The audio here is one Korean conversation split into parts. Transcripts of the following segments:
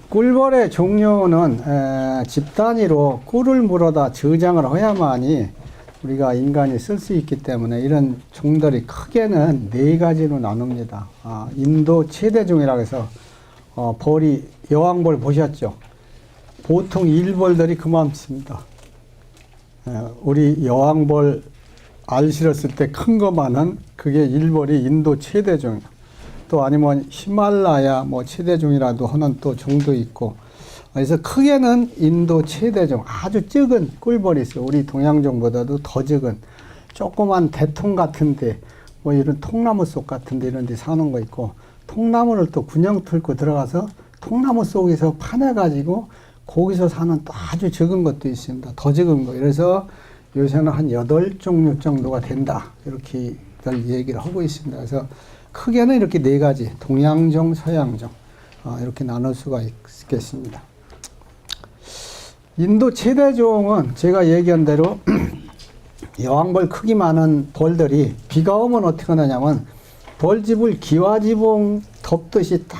꿀벌의 종류는 집 단위로 꿀을 물어다 저장을 해야만이 우리가 인간이 쓸 수 있기 때문에 이런 종들이 크게는 네 가지로 나눕니다. 인도 최대종이라고 해서 벌이 여왕벌 보셨죠? 보통 일벌들이 그만습니다. 우리 여왕벌 알 실었을 때 큰 거만은 그게 일벌이 인도 최대종이에요. 또 아니면 히말라야 뭐 최대종이라도 하는 또 종도 있고, 그래서 크게는 인도 최대종, 아주 적은 꿀벌이 있어요. 우리 동양종보다도 더 적은 조그만 대통 같은데, 뭐 이런 통나무 속 같은데 이런 데 사는 거 있고, 통나무를 또 군용 뚫고 들어가서 통나무 속에서 파내가지고 거기서 사는 또 아주 적은 것도 있습니다. 더 적은 거. 그래서 요새는 한 8종류 정도가 된다, 이렇게 얘기를 하고 있습니다. 그래서 크게는 이렇게 네 가지, 동양종, 서양종, 이렇게 나눌 수가 있겠습니다. 인도 최대종은 제가 얘기한 대로 여왕벌 크기 많은 벌들이 비가 오면 어떻게 하냐면 벌집을 기와지붕 덮듯이 딱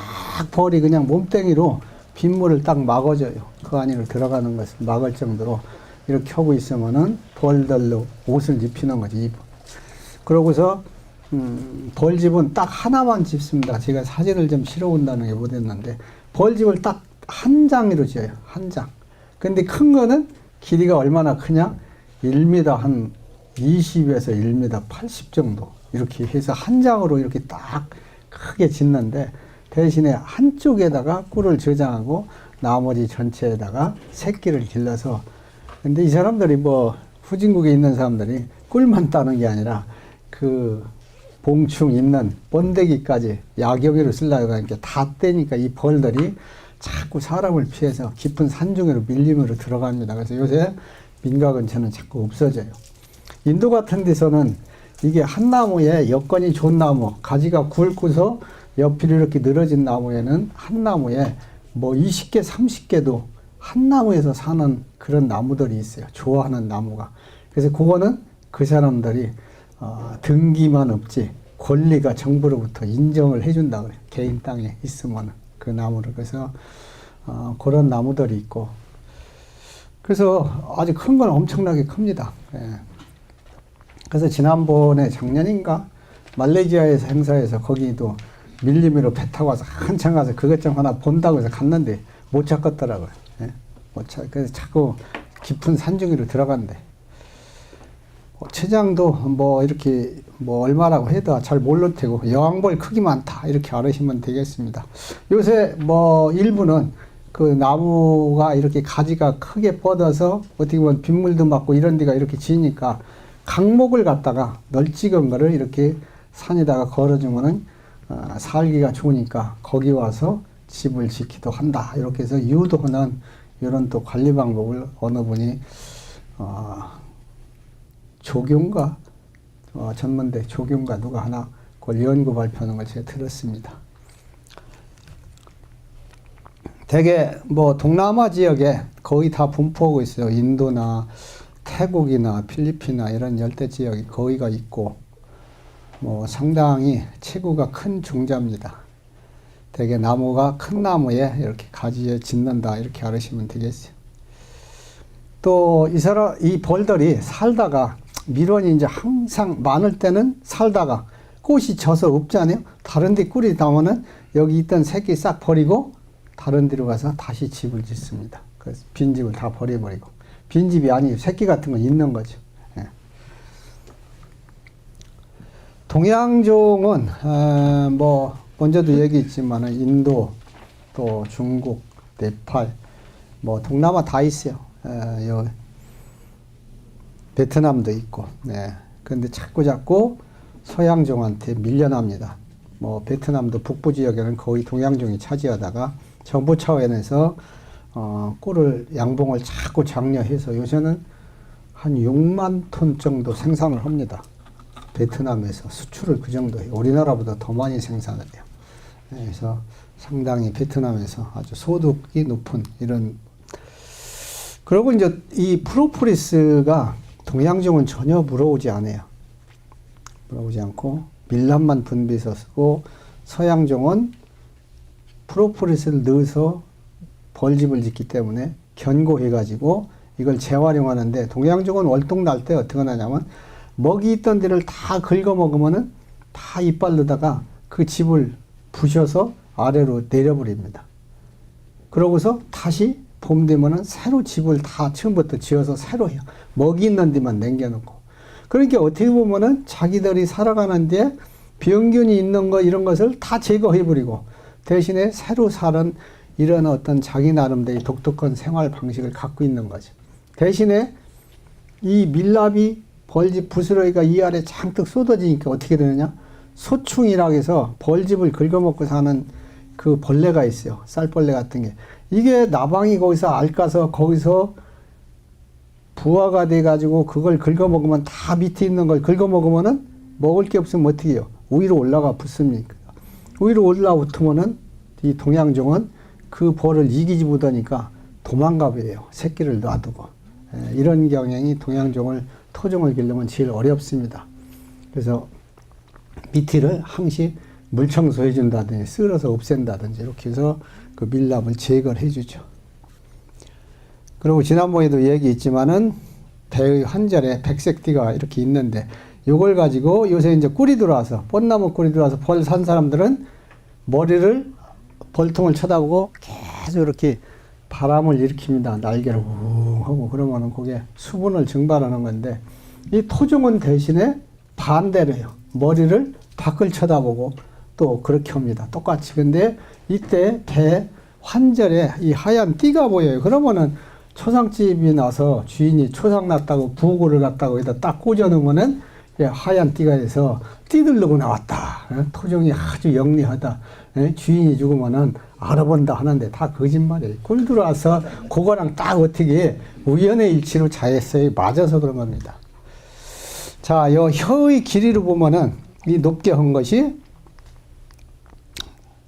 벌이 그냥 몸뚱이로 빗물을 딱 막아줘요. 그 안으로 들어가는 것을 막을 정도로 이렇게 하고 있으면은 벌들로 옷을 입히는 거지. 그러고서 벌집은 딱 하나만 집습니다. 제가 사진을 좀 실어온다는 게 못했는데, 벌집을 딱 한 장으로 지어요. 한 장. 근데 큰 거는 길이가 얼마나 크냐? 1m 한 20에서 1m 80 정도. 이렇게 해서 한 장으로 이렇게 딱 크게 짓는데, 대신에 한쪽에다가 꿀을 저장하고 나머지 전체에다가 새끼를 길러서, 근데 이 사람들이 뭐 후진국에 있는 사람들이 꿀만 따는 게 아니라 그 봉충 있는 번데기까지 야경으로 쓰려고 하니까 다 떼니까 이 벌들이 자꾸 사람을 피해서 깊은 산중으로 밀림으로 들어갑니다. 그래서 요새 민가 근처는 자꾸 없어져요. 인도 같은 데서는 이게 한 나무에 여건이 좋은 나무, 가지가 굵고서 옆으로 이렇게 늘어진 나무에는 한 나무에 뭐 20개, 30개도 한 나무에서 사는 그런 나무들이 있어요. 좋아하는 나무가. 그래서 그거는 그 사람들이 등기만 없지 권리가 정부로부터 인정을 해준다 그래요. 개인 땅에 있으면 그 나무를. 그래서 그런 나무들이 있고, 그래서 아주 큰 건 엄청나게 큽니다. 예. 그래서 지난번에 작년인가 말레이시아에서 행사해서 거기도 밀림으로 배 타고 와서 한참 가서 그것 좀 하나 본다고 해서 갔는데 못 찾겠더라고요. 예? 그래서 자꾸 깊은 산중으로 들어간대. 체장도 뭐 이렇게 뭐 얼마라고 해도 잘 모를 테고 여왕벌 크기 많다 이렇게 알으시면 되겠습니다. 요새 뭐 일부는 그 나무가 이렇게 가지가 크게 뻗어서 어떻게 보면 빗물도 맞고 이런 데가 이렇게 지니까 강목을 갖다가 널찍은 거를 이렇게 산에다가 걸어주면은 살기가 좋으니까 거기 와서 집을 짓기도 한다. 이렇게 해서 유도하는 이런 또 관리 방법을 어느 분이 조경가 전문대 조경가 누가 하나 그걸 연구 발표하는 걸 제가 들었습니다. 대개 뭐 동남아 지역에 거의 다 분포하고 있어요. 인도나 태국이나 필리핀이나 이런 열대 지역이 거기가 있고, 뭐 상당히 체구가 큰 종자입니다. 대개 나무가 큰 나무에 이렇게 가지에 짓는다 이렇게 알으시면 되겠어요. 또 이 벌들이 살다가 밀원이 이제 항상 많을 때는 살다가 꽃이 져서 없잖아요. 다른 데 꿀이 나오면은 여기 있던 새끼 싹 버리고 다른 데로 가서 다시 집을 짓습니다. 그래서 빈집을 다 버려버리고, 빈집이 아니에요. 새끼 같은 건 있는 거죠. 예. 동양종은 뭐 먼저도 얘기했지만 인도 또 중국, 네팔, 뭐 동남아 다 있어요. 베트남도 있고. 네. 근데 자꾸 서양종한테 밀려납니다. 뭐 베트남도 북부 지역에는 거의 동양종이 차지하다가 정부 차원에서 꿀을 양봉을 자꾸 장려해서 요새는 한 6만 톤 정도 생산을 합니다. 베트남에서 수출을 그 정도 해요. 우리나라보다 더 많이 생산을 해요. 그래서 상당히 베트남에서 아주 소득이 높은 이런. 그리고 이제 이 프로폴리스가 동양종은 전혀 물어오지 않아요. 물어오지 않고 밀랍만 분비해서 쓰고, 서양종은 프로폴리스를 넣어서 벌집을 짓기 때문에 견고해가지고 이걸 재활용하는데, 동양종은 월동날 때 어떻게 하냐면 먹이 있던 데를 다 긁어먹으면은 다 이빨로다가 그 집을 부셔서 아래로 내려버립니다. 그러고서 다시 봄 되면은 새로 집을 다 처음부터 지어서 새로 해요. 먹이 있는 데만 남겨놓고. 그러니까 어떻게 보면은 자기들이 살아가는데 병균이 있는 거 이런 것을 다 제거해버리고 대신에 새로 사는 이런 어떤 자기 나름대로 독특한 생활 방식을 갖고 있는 거죠. 대신에 이 밀랍이 벌집 부스러기가 이 아래 잔뜩 쏟아지니까 어떻게 되느냐? 소충이라고 해서 벌집을 긁어먹고 사는 그 벌레가 있어요. 쌀벌레 같은 게. 이게 나방이 거기서 앓아서 거기서 부화가 돼가지고 그걸 긁어먹으면 다 밑에 있는 걸 긁어먹으면은 먹을 게 없으면 어떻게 해요? 위로 올라가 붙습니까? 위로 올라붙으면은 이 동양종은 그 벌을 이기지 못하니까 도망가 버려요. 새끼를 놔두고. 이런 경향이 동양종을, 토종을 기르면 제일 어렵습니다. 그래서 밑을 항시 물 청소해 준다든지 쓸어서 없앤다든지 이렇게 해서 그 밀랍을 제거를 해주죠. 그리고 지난번에도 얘기했지만은 배의 한절에 백색띠가 이렇게 있는데 요걸 가지고 요새 이제 꿀이 들어와서, 뻔나무 꿀이 들어와서 벌 산 사람들은 머리를 벌통을 쳐다보고 계속 이렇게 바람을 일으킵니다. 날개를 웅 하고. 그러면은 그게 수분을 증발하는 건데, 이 토종은 대신에 반대로 해요. 머리를 밖을 쳐다보고 또 그렇게 합니다. 똑같이. 근데 이때 배 환절에 이 하얀 띠가 보여요. 그러면은 초상집이 나서 주인이 초상 났다고 부고를 갖다가 여기다 딱 꽂아놓으면은 하얀 띠가 돼서 띠들르고 나왔다. 토종이 아주 영리하다. 주인이 죽으면은 알아본다 하는데 다 거짓말이에요. 꿀 들어와서 그거랑 딱 어떻게 우연의 일치로 자했어요. 맞아서 그런 겁니다. 자, 요 혀의 길이로 보면은 이 높게 한 것이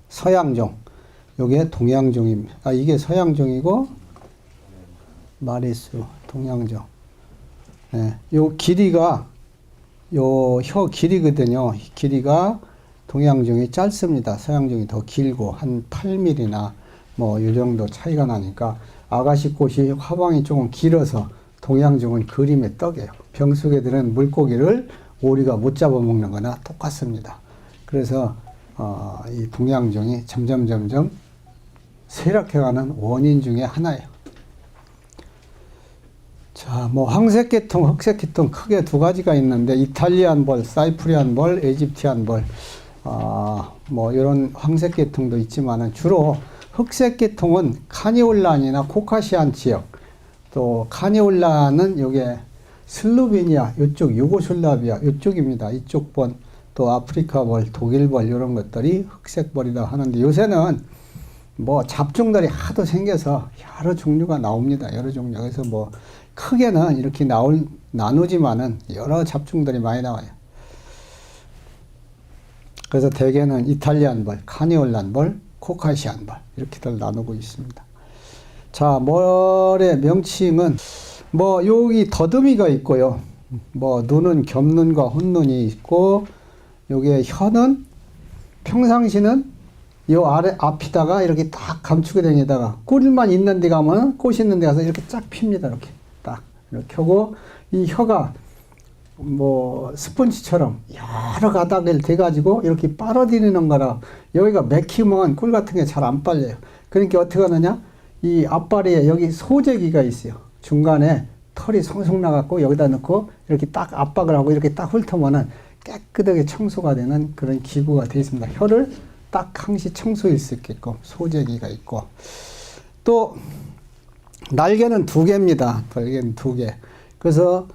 서양종, 요게 동양종입니다. 아, 이게 서양종이고 마리수, 동양종. 요 길이가 요 혀 길이거든요. 길이가 동양종이 짧습니다. 서양종이 더 길고 한 8mm나 뭐 요 정도 차이가 나니까 아가씨꽃이 화방이 조금 길어서 동양종은 그림의 떡이에요. 병수개들은 물고기를 오리가 못 잡아먹는 거나 똑같습니다. 그래서 이 동양종이 점점 쇠락해가는 원인 중에 하나예요. 자, 뭐 황색계통, 흑색계통 크게 두 가지가 있는데 이탈리안 벌, 사이프리안 벌, 에집티안 벌, 뭐 이런 황색계통도 있지만은 주로 흑색계통은 카니올란이나 코카시안 지역, 또 카니올란은 요게 슬로베니아, 이쪽 유고슬라비아 이쪽입니다. 이쪽 벌, 또 아프리카 벌, 독일 벌 이런 것들이 흑색벌이라 하는데 요새는 뭐 잡종들이 하도 생겨서 여러 종류가 나옵니다. 여러 종류. 그래서 뭐 크게는 이렇게 나누지만은 여러 잡종들이 많이 나와요. 그래서 대개는 이탈리안 벌, 카니올란 벌, 코카시안 벌 이렇게들 나누고 있습니다. 자, 벌의 명칭은 뭐 여기 더듬이가 있고요. 뭐 눈은 겹눈과 혼눈이 있고, 요게 혀는 평상시는 요 아래 앞에다가 이렇게 딱 감추게 되니다가 꿀만 있는 데 가면 꽃 있는 데 가서 이렇게 쫙 핍니다. 이렇게 딱 이렇게 하고, 이 혀가 뭐 스펀지처럼 여러 가닥을 대가지고 이렇게 빨아들이는 거라 여기가 맥히면 꿀 같은 게 잘 안 빨려요. 그러니까 어떻게 하느냐, 이 앞발에 여기 소재기가 있어요. 중간에 털이 송송 나갖고 여기다 넣고 이렇게 딱 압박을 하고 이렇게 딱 훑으면은 깨끗하게 청소가 되는 그런 기구가 되어 있습니다. 혀를 딱 항시 청소할 수 있게끔 소재기가 있고, 또 날개는 두 개입니다. 날개는 두 개. 그래서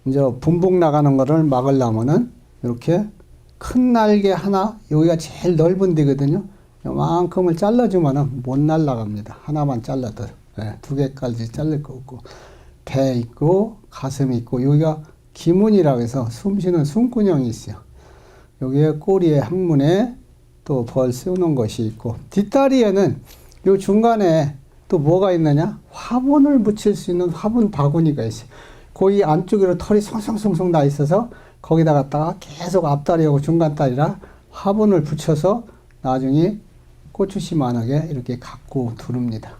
이제 분봉 나가는 거를 막으려면은 이렇게 큰 날개 하나, 여기가 제일 넓은 데거든요. 요만큼을 잘라주면은 못 날아갑니다. 하나만 잘라도. 두 개까지 자를 거 없고, 배 있고 가슴이 있고, 여기가 기문이라고 해서 숨 쉬는 숨구녕이 있어요. 여기에 꼬리에 항문에 또 벌 씌우는 것이 있고, 뒷다리에는 요 중간에 또 뭐가 있느냐, 화분을 붙일 수 있는 화분 바구니가 있어요. 거기 안쪽으로 털이 송송송송 나 있어서 거기다 갖다가 계속 앞다리하고 중간다리라 화분을 붙여서 나중에 고추씨만하게 이렇게 갖고 두릅니다.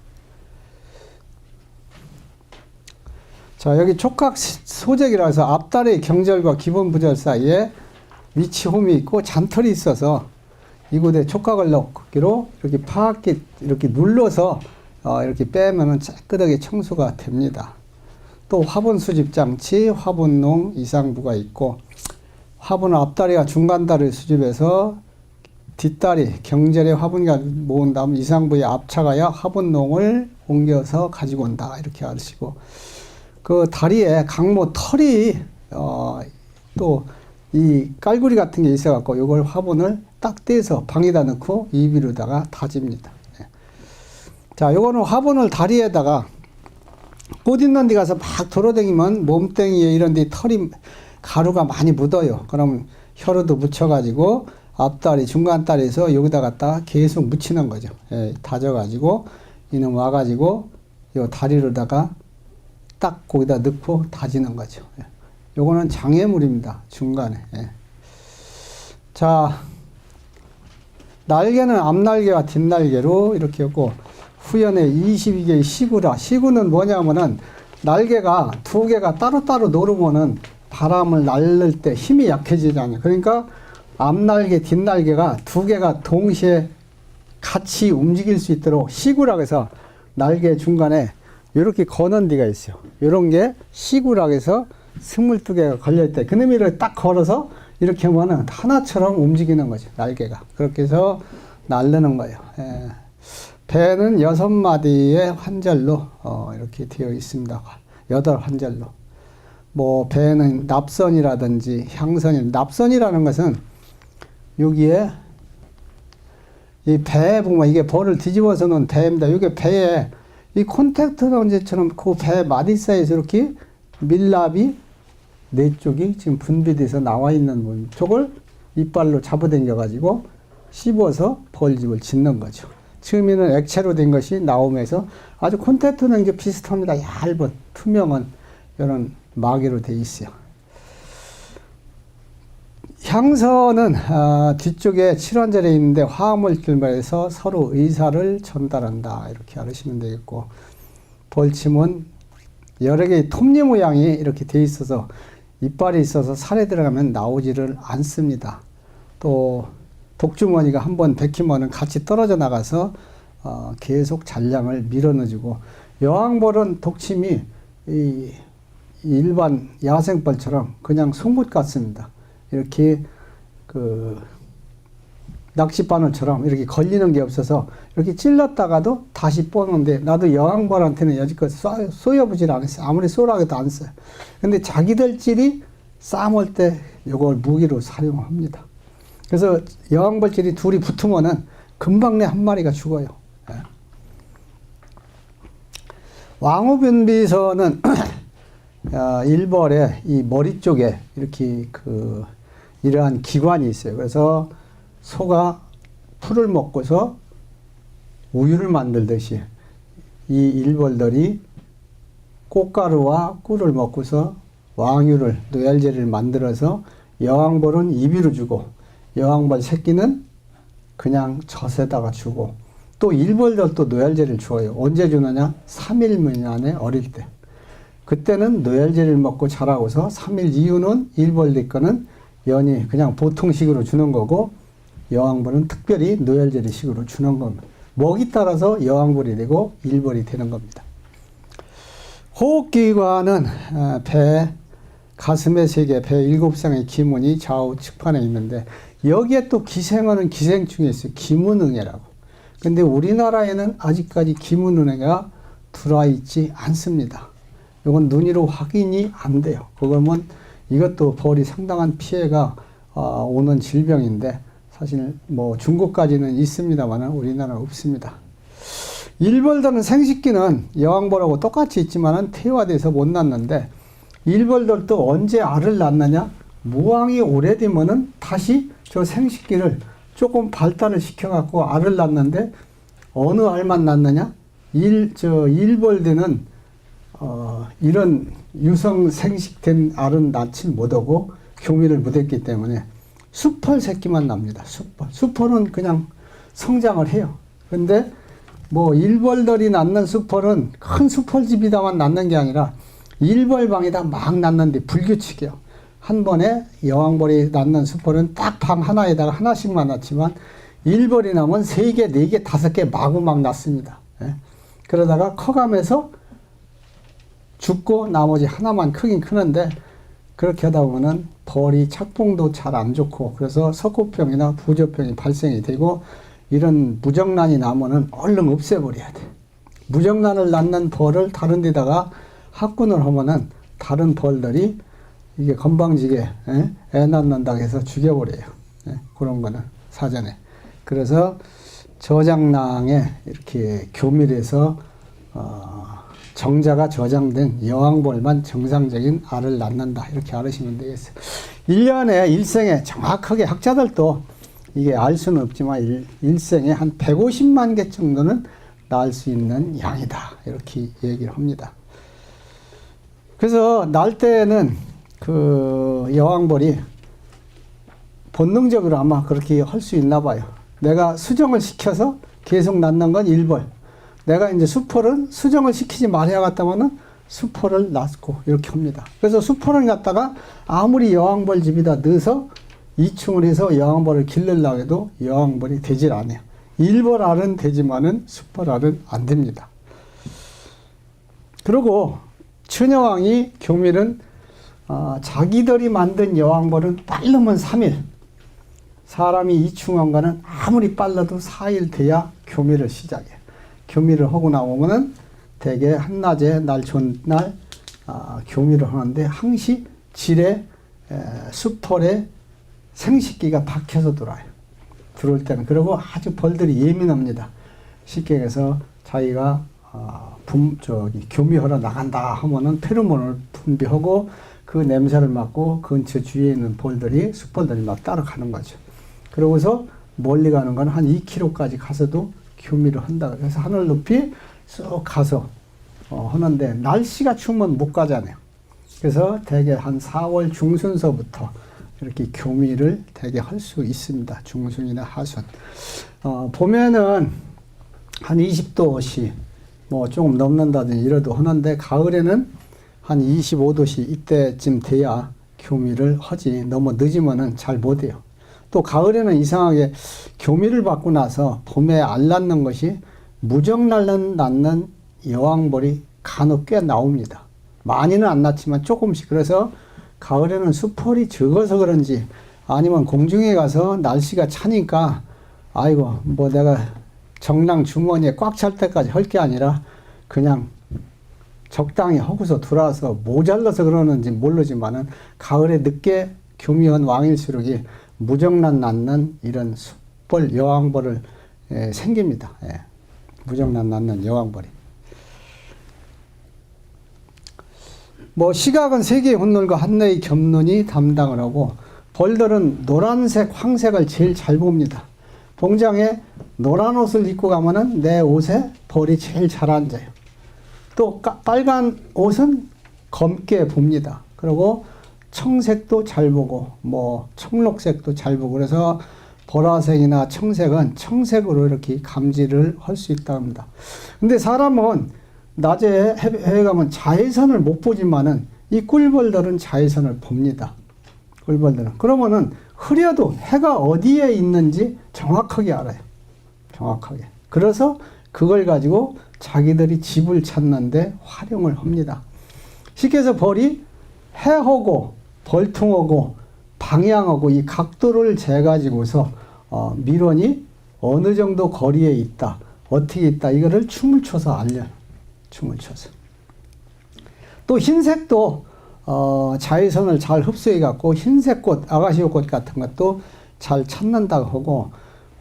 자, 여기 촉각 소재기라서 앞다리 경절과 기본 부절 사이에 위치 홈이 있고 잔털이 있어서 이곳에 촉각을 넣기로 이렇게 파악기 이렇게 눌러서 이렇게 빼면은 깨끗하게 청소가 됩니다. 또 화분 수집 장치, 화분농 이상부가 있고 화분 앞다리와 중간다리를 수집해서 뒷다리 경절에 화분이 모은 다음 이상부에 앞차가야 화분농을 옮겨서 가지고 온다 이렇게 아시고 그 다리에 강모 털이 또 이 깔구리 같은 게 있어갖고 이걸 화분을 딱 떼서 방에다 넣고 이비로다가 다집니다. 네. 자, 요거는 화분을 다리에다가 꽃 있는 데 가서 막 돌아다니면 몸뚱이에 이런 데 털이 가루가 많이 묻어요. 그럼 혀로도 묻혀가지고 앞다리 중간다리에서 여기다 갖다 계속 묻히는 거죠. 예, 다져가지고 이놈 와가지고 요 다리로다가 딱 거기다 넣고 다지는 거죠. 예. 요거는 장애물입니다. 중간에. 예. 자, 날개는 앞날개와 뒷날개로 이렇게 했고 후연에 22개의 시구라. 시구는 뭐냐면은 날개가 두 개가 따로따로 노르면은 바람을 날릴 때 힘이 약해지잖아요. 그러니까 앞날개, 뒷날개가 두 개가 동시에 같이 움직일 수 있도록 시구라고 해서 날개 중간에 이렇게 거는 데가 있어요. 이런 게 시구라고 해서 22개가 걸려있대. 그놈이 이렇게 딱 걸어서 이렇게 하면은 하나처럼 움직이는 거죠. 날개가. 그렇게 해서 날르는 거예요. 예. 배는 6마디의 환절로 이렇게 되어 있습니다. 8환절로. 뭐 배는 납선이라든지 향선이, 납선이라는 것은 여기에 이 배에 보면 이게 벌을 뒤집어서 놓은 배입니다. 이게 배에 이 콘택트 렌즈처럼 그 배 마디 사이에서 이렇게 밀랍이 네 쪽이 지금 분비돼서 나와 있는 부분, 저걸 이빨로 잡아당겨 가지고 씹어서 벌집을 짓는 거죠. 처음에는 액체로 된 것이 나오면서 아주 콘택트 렌즈 비슷합니다. 얇은 투명한 이런 마개로 돼 있어요. 향선은 뒤쪽에 칠환절에 있는데 화합물질에서 서로 의사를 전달한다 이렇게 알으시면 되겠고, 벌침은 여러 개의 톱니 모양이 이렇게 돼 있어서 이빨이 있어서 살에 들어가면 나오지를 않습니다. 또 독주머니가 한번 베끼면은 같이 떨어져 나가서 계속 잔량을 밀어넣어주고, 여왕벌은 독침이 이 일반 야생벌처럼 그냥 송곳 같습니다. 이렇게 그 낚싯바늘처럼 이렇게 걸리는 게 없어서 이렇게 찔렀다가도 다시 뽀는데, 나도 여왕벌한테는 여지껏 쏘여보질 않았어요. 아무리 쏘라 해도 안 써요. 근데 자기들끼리 싸움할 때 이걸 무기로 사용합니다. 그래서 여왕벌끼리 둘이 붙으면은 금방 내 한 마리가 죽어요. 예. 왕후변비서는 일벌의 이 머리 쪽에 이렇게 이러한 기관이 있어요. 그래서 소가 풀을 먹고서 우유를 만들듯이 이 일벌들이 꽃가루와 꿀을 먹고서 왕유를, 노얄제를 만들어서 여왕벌은 입으로 주고, 여왕벌 새끼는 그냥 젖에다가 주고, 또 일벌들도 노얄제를 주어요. 언제 주느냐? 3일 만에 어릴 때. 그때는 노얄제를 먹고 자라고서 3일 이후는 일벌들 거는 연이 그냥 보통식으로 주는 거고, 여왕벌은 특별히 노얄제리 식으로 주는 겁니다. 먹이 따라서 여왕벌이 되고 일벌이 되는 겁니다. 호흡기관은 배, 가슴의 세 개, 배 7쌍의 기문이 좌우 측판에 있는데, 여기에 또 기생어는 기생충이 있어요. 기문응애라고. 근데 우리나라에는 아직까지 기문응애가 들어와 있지 않습니다. 이건 눈으로 확인이 안 돼요. 그러면 이것도 벌이 상당한 피해가 오는 질병인데, 사실 뭐 중국까지는 있습니다만 우리나라는 없습니다. 일벌들은 생식기는 여왕벌하고 똑같이 있지만 퇴화돼서 못 낳는데, 일벌들도 언제 알을 낳느냐? 무왕이 오래되면은 다시 저 생식기를 조금 발달을 시켜갖고 알을 낳는데, 어느 알만 낳느냐? 일벌들은 이런 유성 생식된 알은 낳지 못하고 교미를 못했기 때문에 수펄 새끼만 납니다. 수펄은 그냥 성장을 해요. 근데 뭐 일벌들이 낳는 수펄은 큰 수펄집이다만 낳는 게 아니라 일벌방에다 막 났는데 불규칙이요. 한 번에 여왕벌이 낳는 수벌은 딱 방 하나에다가 하나씩만 낳지만 일벌이 나면 3개, 4개, 5개 마구 막 낳습니다. 예. 그러다가 커가면서 죽고 나머지 하나만 크긴 크는데 그렇게 하다 보면은 벌이 착봉도 잘 안 좋고 그래서 석고병이나 부조병이 발생이 되고 이런 무정란이 나면은 얼른 없애버려야 돼. 무정란을 낳는 벌을 다른 데다가 합군을 하면은 다른 벌들이 이게 건방지게 애 낳는다고 해서 죽여버려요. 그런 거는 사전에. 그래서 저장랑에 이렇게 교밀해서 정자가 저장된 여왕벌만 정상적인 알을 낳는다. 이렇게 알으시면 되겠어요. 1년에 일생에 정확하게 학자들도 이게 알 수는 없지만 일생에 한 150만 개 정도는 낳을 수 있는 양이다. 이렇게 얘기를 합니다. 그래서 낳을 때는 그 여왕벌이 본능적으로 아마 그렇게 할 수 있나 봐요. 내가 수정을 시켜서 계속 낳는 건 일벌. 내가 이제 수포를 수정을 시키지 말아야겠다면은 수포를 낳고 이렇게 합니다. 그래서 수포를 갖다가 아무리 여왕벌 집에다 넣어서 이충을 해서 여왕벌을 기르려고 해도 여왕벌이 되질 않아요. 일벌 알은 되지만은 수벌 알은 안 됩니다. 그리고 처녀왕이 교밀은 자기들이 만든 여왕벌은 빠르면 3일, 사람이 이충한 거는 아무리 빨라도 4일 돼야 교밀을 시작해요. 교밀을 하고 나오면은 대개 한낮에 날 좋은 날 교밀을 하는데 항시 질에 수펄에 생식기가 박혀서 들어와요. 들어올 때는. 그리고 아주 벌들이 예민합니다. 쉽게 해서 자기가 교미하러 나간다 하면은 페로몬을 분비하고 그 냄새를 맡고 근처 주위에 있는 벌들이 숫벌들이 막 따라가는 거죠. 그러고서 멀리 가는 건 한 2km까지 가서도 교미를 한다. 그래서 하늘 높이 쑥 가서 하는데 날씨가 추우면 못 가잖아요. 그래서 대개 한 4월 중순서부터 이렇게 교미를 대개 할 수 있습니다. 중순이나 하순. 봄에는 한 20도씨 뭐 조금 넘는다든지 이래도 하는데 가을에는 한 25도씨 이때쯤 돼야 교미를 하지 너무 늦으면은 잘 못해요. 또 가을에는 이상하게 교미를 받고 나서 봄에 알 낳는 것이 무정란을 낳는 여왕벌이 간혹 꽤 나옵니다. 많이는 안 낳지만 조금씩. 그래서 가을에는 수펄이 적어서 그런지 아니면 공중에 가서 날씨가 차니까 아이고 뭐 내가 정랑 주머니에 꽉 찰 때까지 할 게 아니라 그냥 적당히 하고서 들어와서 모자라서 그러는지 모르지만은 가을에 늦게 교미한 왕일수록이 무정란 낳는 이런 숫벌 여왕벌을 생깁니다. 무정란 낳는 여왕벌이. 뭐 시각은 3개의 혼돈과 한뇌의 겸눈이 담당을 하고 벌들은 노란색, 황색을 제일 잘 봅니다. 봉장에 노란 옷을 입고 가면은 내 옷에 벌이 제일 잘 앉아요. 또 빨간 옷은 검게 봅니다. 그리고 청색도 잘 보고 뭐 청록색도 잘 보고 그래서 보라색이나 청색은 청색으로 이렇게 감지를 할 수 있다고 합니다. 근데 사람은 낮에 해외 가면 자외선을 못 보지만은 이 꿀벌들은 자외선을 봅니다. 꿀벌들은. 그러면은 흐려도 해가 어디에 있는지 정확하게 알아요. 정확하게. 그래서 그걸 가지고 자기들이 집을 찾는데 활용을 합니다. 쉽게 해서 벌이 해하고 벌통하고 방향하고 이 각도를 재가지고서 밀원이 어느 정도 거리에 있다, 어떻게 있다, 이거를 춤을 춰서 알려요. 춤을 춰서. 또 흰색도 자외선을 잘 흡수해 갖고 흰색 꽃, 아가시오 꽃 같은 것도 잘 찾는다고 하고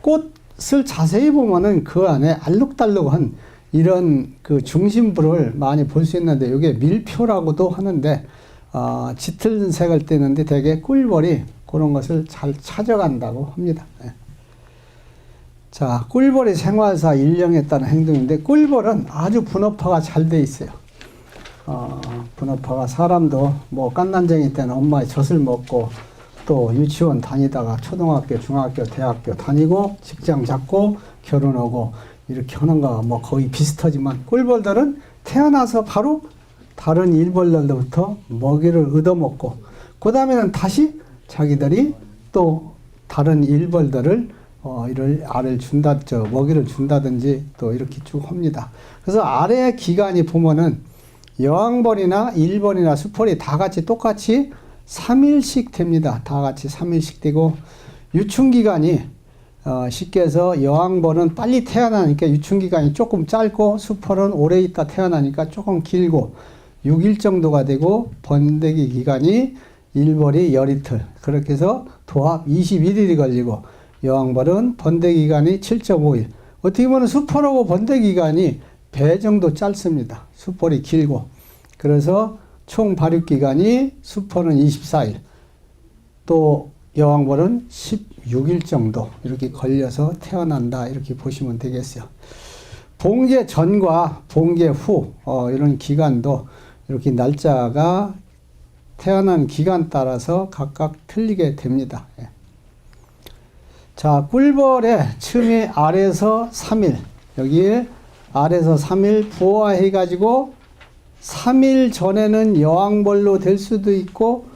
꽃을 자세히 보면은 그 안에 알록달록한 이런 그 중심부를 많이 볼 수 있는데 이게 밀표라고도 하는데 짙은 색을 띠는데 대개 꿀벌이 그런 것을 잘 찾아간다고 합니다. 자, 꿀벌의 생활사 일령에 따른 행동인데 꿀벌은 아주 분업화가 잘 돼 있어요. 분업화가 사람도 뭐 깐난쟁이 때는 엄마의 젖을 먹고 또 유치원 다니다가 초등학교, 중학교, 대학교 다니고 직장 잡고 결혼하고 이렇게 하는 거 뭐 거의 비슷하지만 꿀벌들은 태어나서 바로 다른 일벌들로부터 먹이를 얻어먹고 그 다음에는 다시 자기들이 또 다른 일벌들을 이를 알을 준다, 먹이를 준다든지 또 이렇게 쭉 합니다. 그래서 알의 기간이 보면은 여왕벌이나 일벌이나 수벌이 다 같이 똑같이 3일씩 됩니다. 다 같이 3일씩 되고 유충기간이 쉽게 해서 여왕벌은 빨리 태어나니까 유충기간이 조금 짧고 수벌은 오래 있다 태어나니까 조금 길고 6일 정도가 되고 번데기 기간이 일벌이 열이틀 그렇게 해서 도합 21일이 걸리고 여왕벌은 번데기 기간이 7.5일 어떻게 보면 수벌하고 번데기 기간이 배 정도 짧습니다. 수벌이 길고 그래서 총 발육 기간이 수벌은 24일 또 여왕벌은 16일 정도 이렇게 걸려서 태어난다 이렇게 보시면 되겠어요. 봉제 전과 봉제 후 이런 기간도 이렇게 날짜가 태어난 기간 따라서 각각 틀리게 됩니다. 예. 자, 꿀벌의 층이 아래에서 3일 여기에 아래에서 3일 부화해가지고 3일 전에는 여왕벌로 될 수도 있고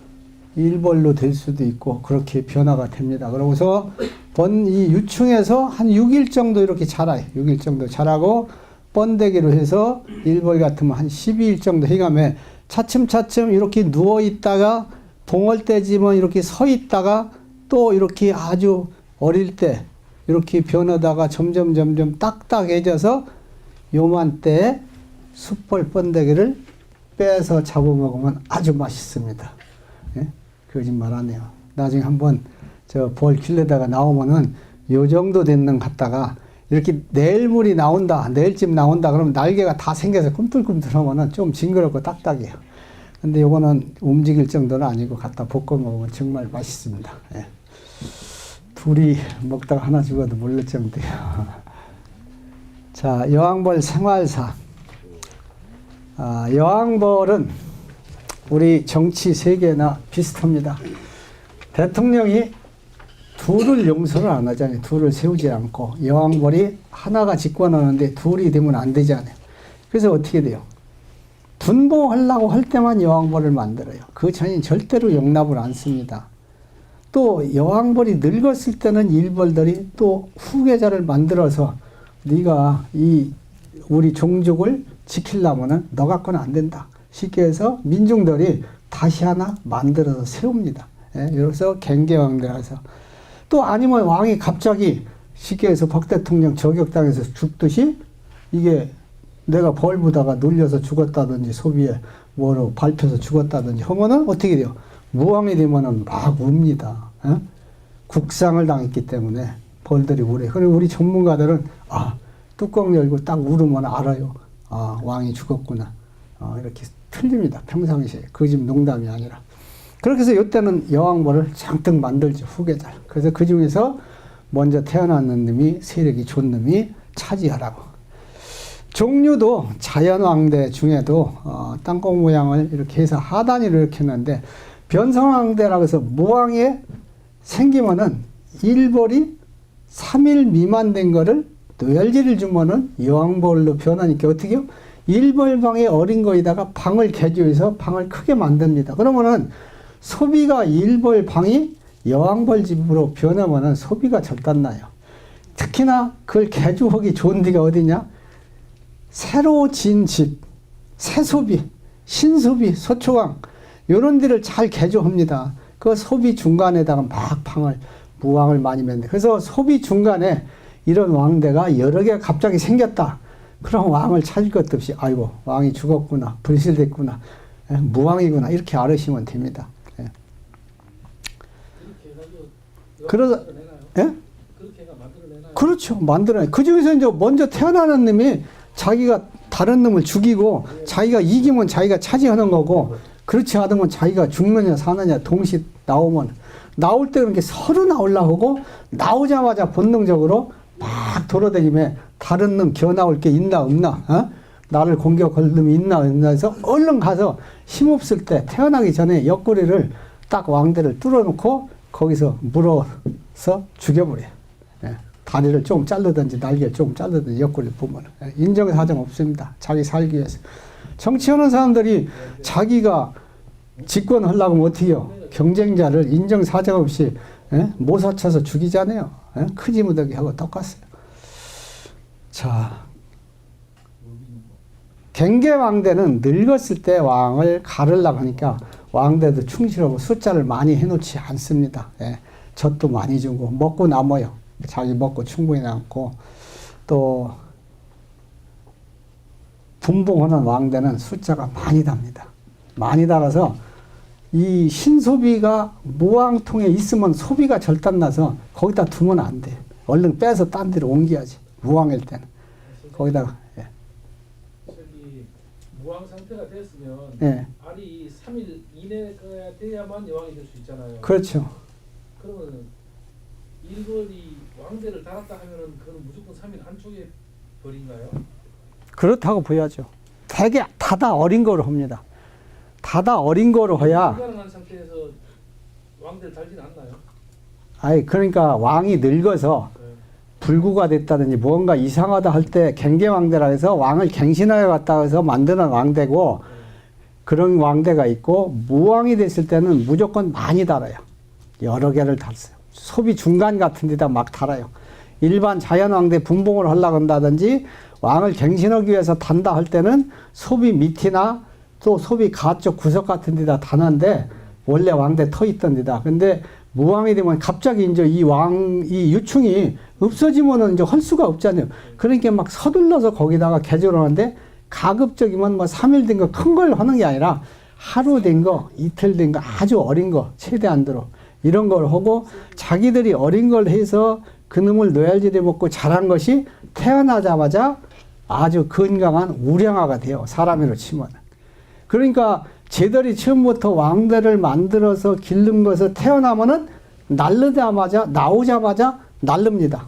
일벌로 될 수도 있고 그렇게 변화가 됩니다. 그러고서 이 유충에서 한 6일 정도 이렇게 자라요. 6일 정도 자라고 번데기로 해서 일벌 같으면 한 12일 정도 해가며 차츰차츰 이렇게 누워있다가 봉을 떼지면 이렇게 서 있다가 또 이렇게 아주 어릴 때 이렇게 변하다가 점점 딱딱해져서 요만때 숯벌 번데기를 빼서 잡아먹으면 아주 맛있습니다. 예? 거짓말 안 해요. 나중에 한번 저 벌 길러다가 나오면은 요 정도 됐는 갔다가 이렇게 내일물이 나온다, 내일쯤 나온다 그러면 날개가 다 생겨서 꿈틀꿈틀하면은 좀 징그럽고 딱딱해요. 근데 요거는 움직일 정도는 아니고 갖다 볶아 먹으면 정말 맛있습니다. 예. 둘이 먹다가 하나 죽어도 모를 정도예요. 자, 여왕벌 생활사. 여왕벌은 우리 정치 세계나 비슷합니다. 대통령이 둘을 용서를 안 하잖아요. 둘을 세우지 않고 여왕벌이 하나가 집권하는데 둘이 되면 안 되잖아요. 그래서 어떻게 돼요? 분봉하려고 할 때만 여왕벌을 만들어요. 그 전엔 절대로 용납을 안 씁니다. 또 여왕벌이 늙었을 때는 일벌들이 또 후계자를 만들어서 네가 이 우리 종족을 지키려면은 너 갖고는 안 된다. 쉽게 해서 민중들이 다시 하나 만들어서 세웁니다. 예, 그래서 갱계왕들에서 또 아니면 왕이 갑자기 쉽게 해서 박 대통령 저격당해서 죽듯이 이게 내가 벌 보다가 눌려서 죽었다든지 소비에 뭐로 밟혀서 죽었다든지 하면은 어떻게 돼요? 무왕이 되면은 막 웁니다. 예? 국상을 당했기 때문에 벌들이 우래. 그리고 우리 전문가들은 뚜껑 열고 딱 울으면 알아요. 왕이 죽었구나. 이렇게 틀립니다. 평상시에. 그 집 농담이 아니라. 그렇게 해서 이때는 여왕벌을 잔뜩 만들죠. 후계자. 그래서 그 중에서 먼저 태어났는 놈이 세력이 좋은 놈이 차지하라고. 종류도 자연왕대 중에도 땅콩 모양을 이렇게 해서 하단위로 이렇게 했는데 변성왕대라고 해서 무왕에 생기면은 일벌이 3일 미만 된 거를 뇌알지를 주면은 여왕벌로 변하니까 어떻게 해요? 일벌방에 어린 거에다가 방을 개조해서 방을 크게 만듭니다. 그러면은 소비가 일벌방이 여왕벌집으로 변하면은 소비가 절단나요. 특히나 그걸 개조하기 좋은 데가 어디냐? 새로 진 집, 새소비, 신소비, 소초왕 요런 데를 잘 개조합니다. 그 소비 중간에다가 막 방을 무왕을 많이 맺는데 그래서 소비 중간에 이런 왕대가 여러 개가 갑자기 생겼다. 그럼 왕을 찾을 것도 없이 아이고 왕이 죽었구나 불실됐구나 무왕이구나 이렇게 알으시면 됩니다. 예. 그래서 예? 그렇죠. 만들어내요. 그 중에서 이제 먼저 태어나는 놈이 자기가 다른 놈을 죽이고 자기가 이기면 자기가 차지하는 거고 그렇지 않으면 자기가 죽느냐 사느냐 동시에 나오면 나올 때 그렇게 서로 나오려고 하고 나오자마자 본능적으로 막 돌아다니며 다른 놈 겨나올 게 있나 없나 나를 공격할 놈이 있나 없나 해서 얼른 가서 힘없을 때 태어나기 전에 옆구리를 딱 왕대를 뚫어놓고 거기서 물어서 죽여버려요. 예. 다리를 조금 자르든지 날개를 조금 자르든지 옆구리를 보면 인정의 사정 없습니다. 자기 살기 위해서. 정치하는 사람들이 자기가 집권하려고 하면 어떻게 해요? 경쟁자를 인정사정 없이 모사쳐서 죽이잖아요. 크지 못하게 하고 똑같아요. 자, 갱계왕대는 늙었을 때 왕을 가르려고 하니까 왕대도 충실하고 숫자를 많이 해놓지 않습니다. 젖도 많이 주고 먹고 남아요. 자기 먹고 충분히 남고 또 분봉하는 왕대는 숫자가 많이 답니다. 많이 달아서 이 신소비가 무왕통에 있으면 소비가 절단나서 거기다 두면 안 돼. 얼른 빼서 딴 데로 옮겨야지. 무왕일 때는. 거기다가 저기 무왕 상태가 됐으면 예. 알이 3일 이내가 돼야만 여왕이 될 수 있잖아요. 그렇죠. 그러면 일벌이 왕대를 달았다 하면은 그건 무조건 3일 안쪽에 벌인가요? 그렇다고 보여야죠. 되게 다다 어린 거로 합니다. 다다 어린 거로 해야. 불가능한 상태에서 왕대를 달지는 않나요? 아니 그러니까 왕이 늙어서 불구가 됐다든지 뭔가 이상하다 할 때 갱계왕대라 해서 왕을 갱신하여 갔다 해서 만드는 왕대고 그런 왕대가 있고 무왕이 됐을 때는 무조건 많이 달아요. 여러 개를 달았어요. 소비 중간 같은 데다 막 달아요. 일반 자연왕대 분봉을 하려고 한다든지 왕을 갱신하기 위해서 단다 할 때는 소비 밑이나 또 소비 가쪽 구석 같은 데다 다는데 원래 왕대 터 있던 데다. 근데 무왕이 되면 갑자기 이제 이 유충이 없어지면은 이제 할 수가 없잖아요. 그러니까 막 서둘러서 거기다가 개조를 하는데 가급적이면 뭐 3일 된 거 큰 걸 하는 게 아니라 하루 된 거, 이틀 된 거 아주 어린 거 최대한대로 이런 걸 하고 자기들이 어린 걸 해서 그놈을 노얄질해 먹고 자란 것이 태어나자마자 아주 건강한 우량아가 돼요. 사람으로 치면. 그러니까 쟤들이 처음부터 왕대를 만들어서 기른 것을 태어나면은 나오자마자 날릅니다.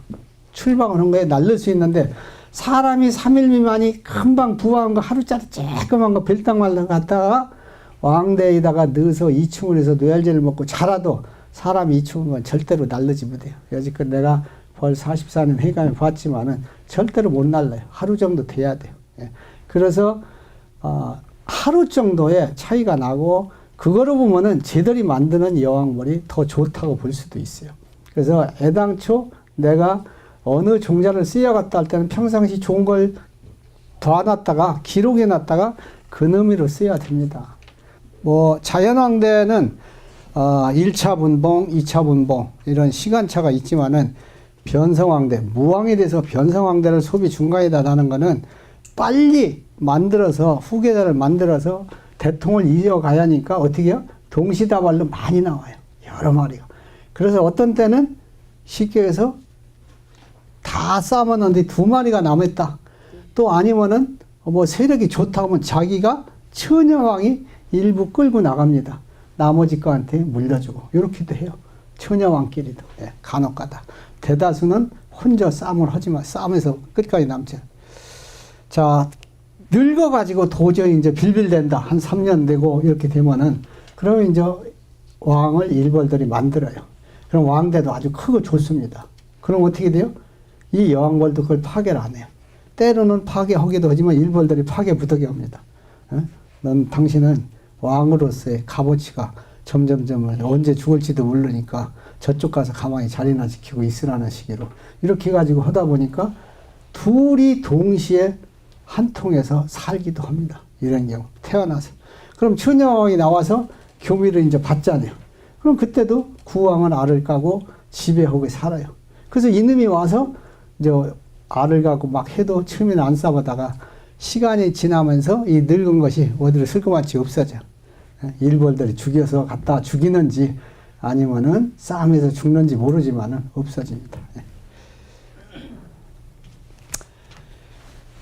출방을 한 거에 날릴 수 있는데 사람이 3일 미만이 금방 부화한 거 하루짜리 쬐끄만 거 별땅말로 갖다가 왕대에다가 넣어서 이충을 해서 노얄제를 먹고 자라도 사람이 이충은 건 절대로 날르지 못해요. 여지껏 내가 벌 44년 회감해 봤지만은 절대로 못 날라요. 하루 정도 돼야 돼요. 그래서 하루 정도의 차이가 나고 그거로 보면은 쟤들이 만드는 여왕벌이 더 좋다고 볼 수도 있어요. 그래서 애당초 내가 어느 종자를 쓰여갔다 할 때는 평상시 좋은 걸 둬놨다가 기록해놨다가 그 의미로 써야 됩니다. 뭐 자연왕대는 1차 분봉, 2차 분봉 이런 시간차가 있지만은 변성왕대, 무왕이 돼서 변성왕대를 소비 중간에다 다는 거는 빨리 만들어서 후계자를 만들어서 대통을 이어가야 하니까 어떻게 해요? 동시다발로 많이 나와요. 여러 마리가. 그래서 어떤 때는 쉽게 해서 다 쌓아놨는데 2마리가 남았다. 또 아니면은 뭐 세력이 좋다 하면 자기가 처녀왕이 일부 끌고 나갑니다. 나머지 거한테 물려주고 이렇게도 해요. 처녀왕끼리도 간혹가다. 대다수는 혼자 싸움을 하지만 싸움에서 끝까지 남죠. 자, 늙어가지고 도저히 이제 빌빌댄다. 한 3년 되고 이렇게 되면은 그러면 이제 왕을 일벌들이 만들어요. 그럼 왕대도 아주 크고 좋습니다. 그럼 어떻게 돼요? 이 여왕벌도 그걸 파괴를 안 해요. 때로는 파괴하기도 하지만 일벌들이 파괴 부득이 합니다. 넌 당신은 왕으로서의 값어치가 점점점 언제 죽을지도 모르니까 저쪽 가서 가만히 자리나 지키고 있으라는 식으로 이렇게 해가지고 하다 보니까 둘이 동시에 한 통에서 살기도 합니다. 이런 경우 태어나서 그럼 처녀왕이 나와서 교미를 이제 받잖아요. 그럼 그때도 구왕은 알을 까고 지배하고 살아요. 그래서 이놈이 와서 이제 알을 갖고 막 해도 처음에는 안 싸우다가 시간이 지나면서 이 늙은 것이 어디로 슬그마치 없어져. 일벌들이 죽여서 갖다 죽이는지 아니면은 싸움에서 죽는지 모르지만은 없어집니다.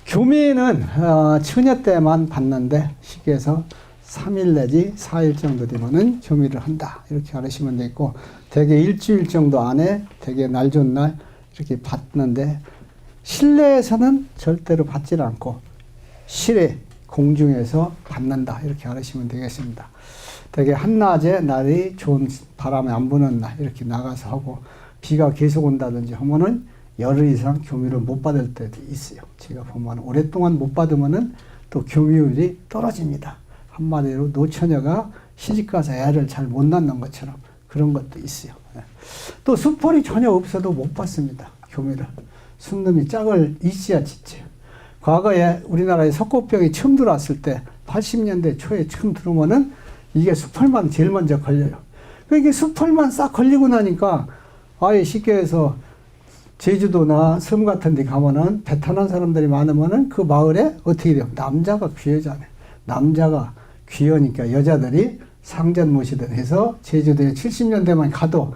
교미는 처녀 때만 받는데 시기에서 3일 내지 4일 정도 되면은 교미를 한다. 이렇게 알으시면 되겠고 대개 일주일 정도 안에 대개 날 좋은 날 이렇게 받는데 실내에서는 절대로 받질 않고 실외 공중에서 받는다. 이렇게 알으시면 되겠습니다. 되게 한낮에 날이 좋은 바람이 안 부는 날 이렇게 나가서 하고 비가 계속 온다든지 하면은 열흘 이상 교미를 못 받을 때도 있어요. 제가 보면 오랫동안 못 받으면은 또 교미율이 떨어집니다. 한마디로 노처녀가 시집가서 애를 잘 못 낳는 것처럼 그런 것도 있어요. 또 수펄이 전혀 없어도 못 받습니다. 교미를. 순놈이 짝을 있어야 짓죠. 과거에 우리나라에 석고병이 처음 들어왔을 때 80년대 초에 처음 들어오면은 이게 수펄만 제일 먼저 걸려요. 그러니까 수펄만 싹 걸리고 나니까 아예 쉽게 해서 제주도나 섬 같은 데 가면은 배 타는 사람들이 많으면은 그 마을에 어떻게 돼요? 남자가 귀하잖아요. 남자가 귀하니까 여자들이 상전 모시듯 해서 제주도에 70년대만 가도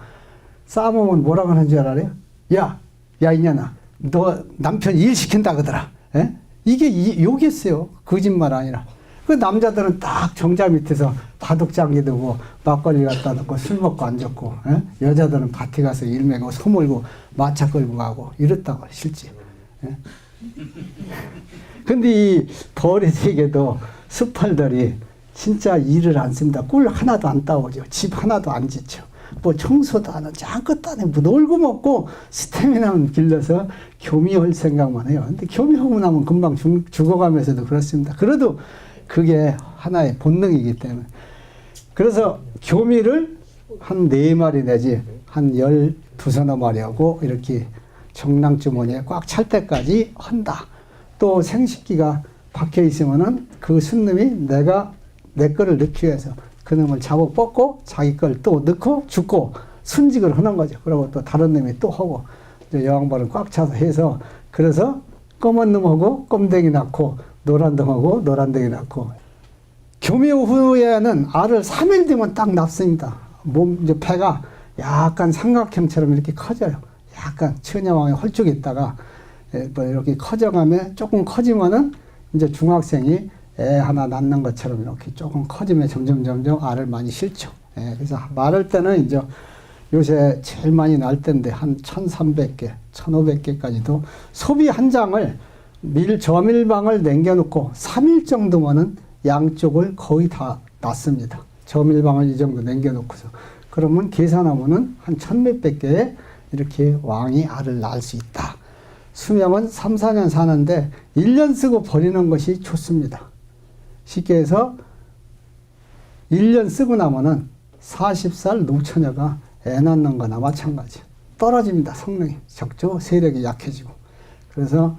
싸움은 뭐라고 하는 줄 알아요? 야 이년아, 너 남편 일 시킨다 그러더라. 에? 이게 욕이었어요. 거짓말 아니라. 그 남자들은 딱 정자 밑에서 바둑장기 두고 막걸리 갖다 놓고 술 먹고 앉았고, 에? 여자들은 밭에 가서 일 메고 소 몰고 마차 끌고 가고 이랬다고 실제. 에? 근데 이 벌이되게도 수펄들이 진짜 일을 안 씁니다. 꿀 하나도 안 따오죠. 집 하나도 안 짓죠. 뭐 청소도 안 하죠. 아무것도 안 해. 뭐 놀고 먹고 스태미나만 길러서 교미할 생각만 해요. 근데 교미하고 나면 금방 죽어가면서도 그렇습니다. 그래도 그게 하나의 본능이기 때문에. 그래서 교미를 한 4마리 내지 한 12서너 마리하고 이렇게 정랑주머니에 꽉 찰 때까지 한다. 또 생식기가 박혀 있으면은 그 순놈이 내 거를 넣기 위해서 그놈을 잡아 뻗고 자기 걸 또 넣고 죽고 순직을 하는 거죠. 그리고 또 다른 놈이 또 하고 여왕벌은 꽉 차서 해서 그래서 검은 놈하고 껌댕이 낳고 노란 놈하고 노란댕이 낳고 교미 후에는 알을 3일 뒤면 딱 낳습니다. 이제 배가 약간 삼각형처럼 이렇게 커져요. 약간 처녀왕의 홀쭉이 있다가 뭐 이렇게 커져가면 조금 커지면은 이제 중학생이 애 하나 낳는 것처럼 이렇게 조금 커지면 점점 알을 많이 싫죠. 그래서 마를 때는 이제 요새 제일 많이 날 때인데 한 1,300개, 1,500개까지도 소비 한 장을 저밀방을 남겨놓고 3일 정도면은 양쪽을 거의 다 낳습니다. 저밀방을 이 정도 남겨놓고서. 그러면 계산하면은 한 1,000몇백 개의 이렇게 왕이 알을 낳을 수 있다. 수명은 3, 4년 사는데 1년 쓰고 버리는 것이 좋습니다. 쉽게 해서 1년 쓰고 나면은 40살 노처녀가 애 낳는 거나 마찬가지. 떨어집니다. 성능이. 적죠. 세력이 약해지고. 그래서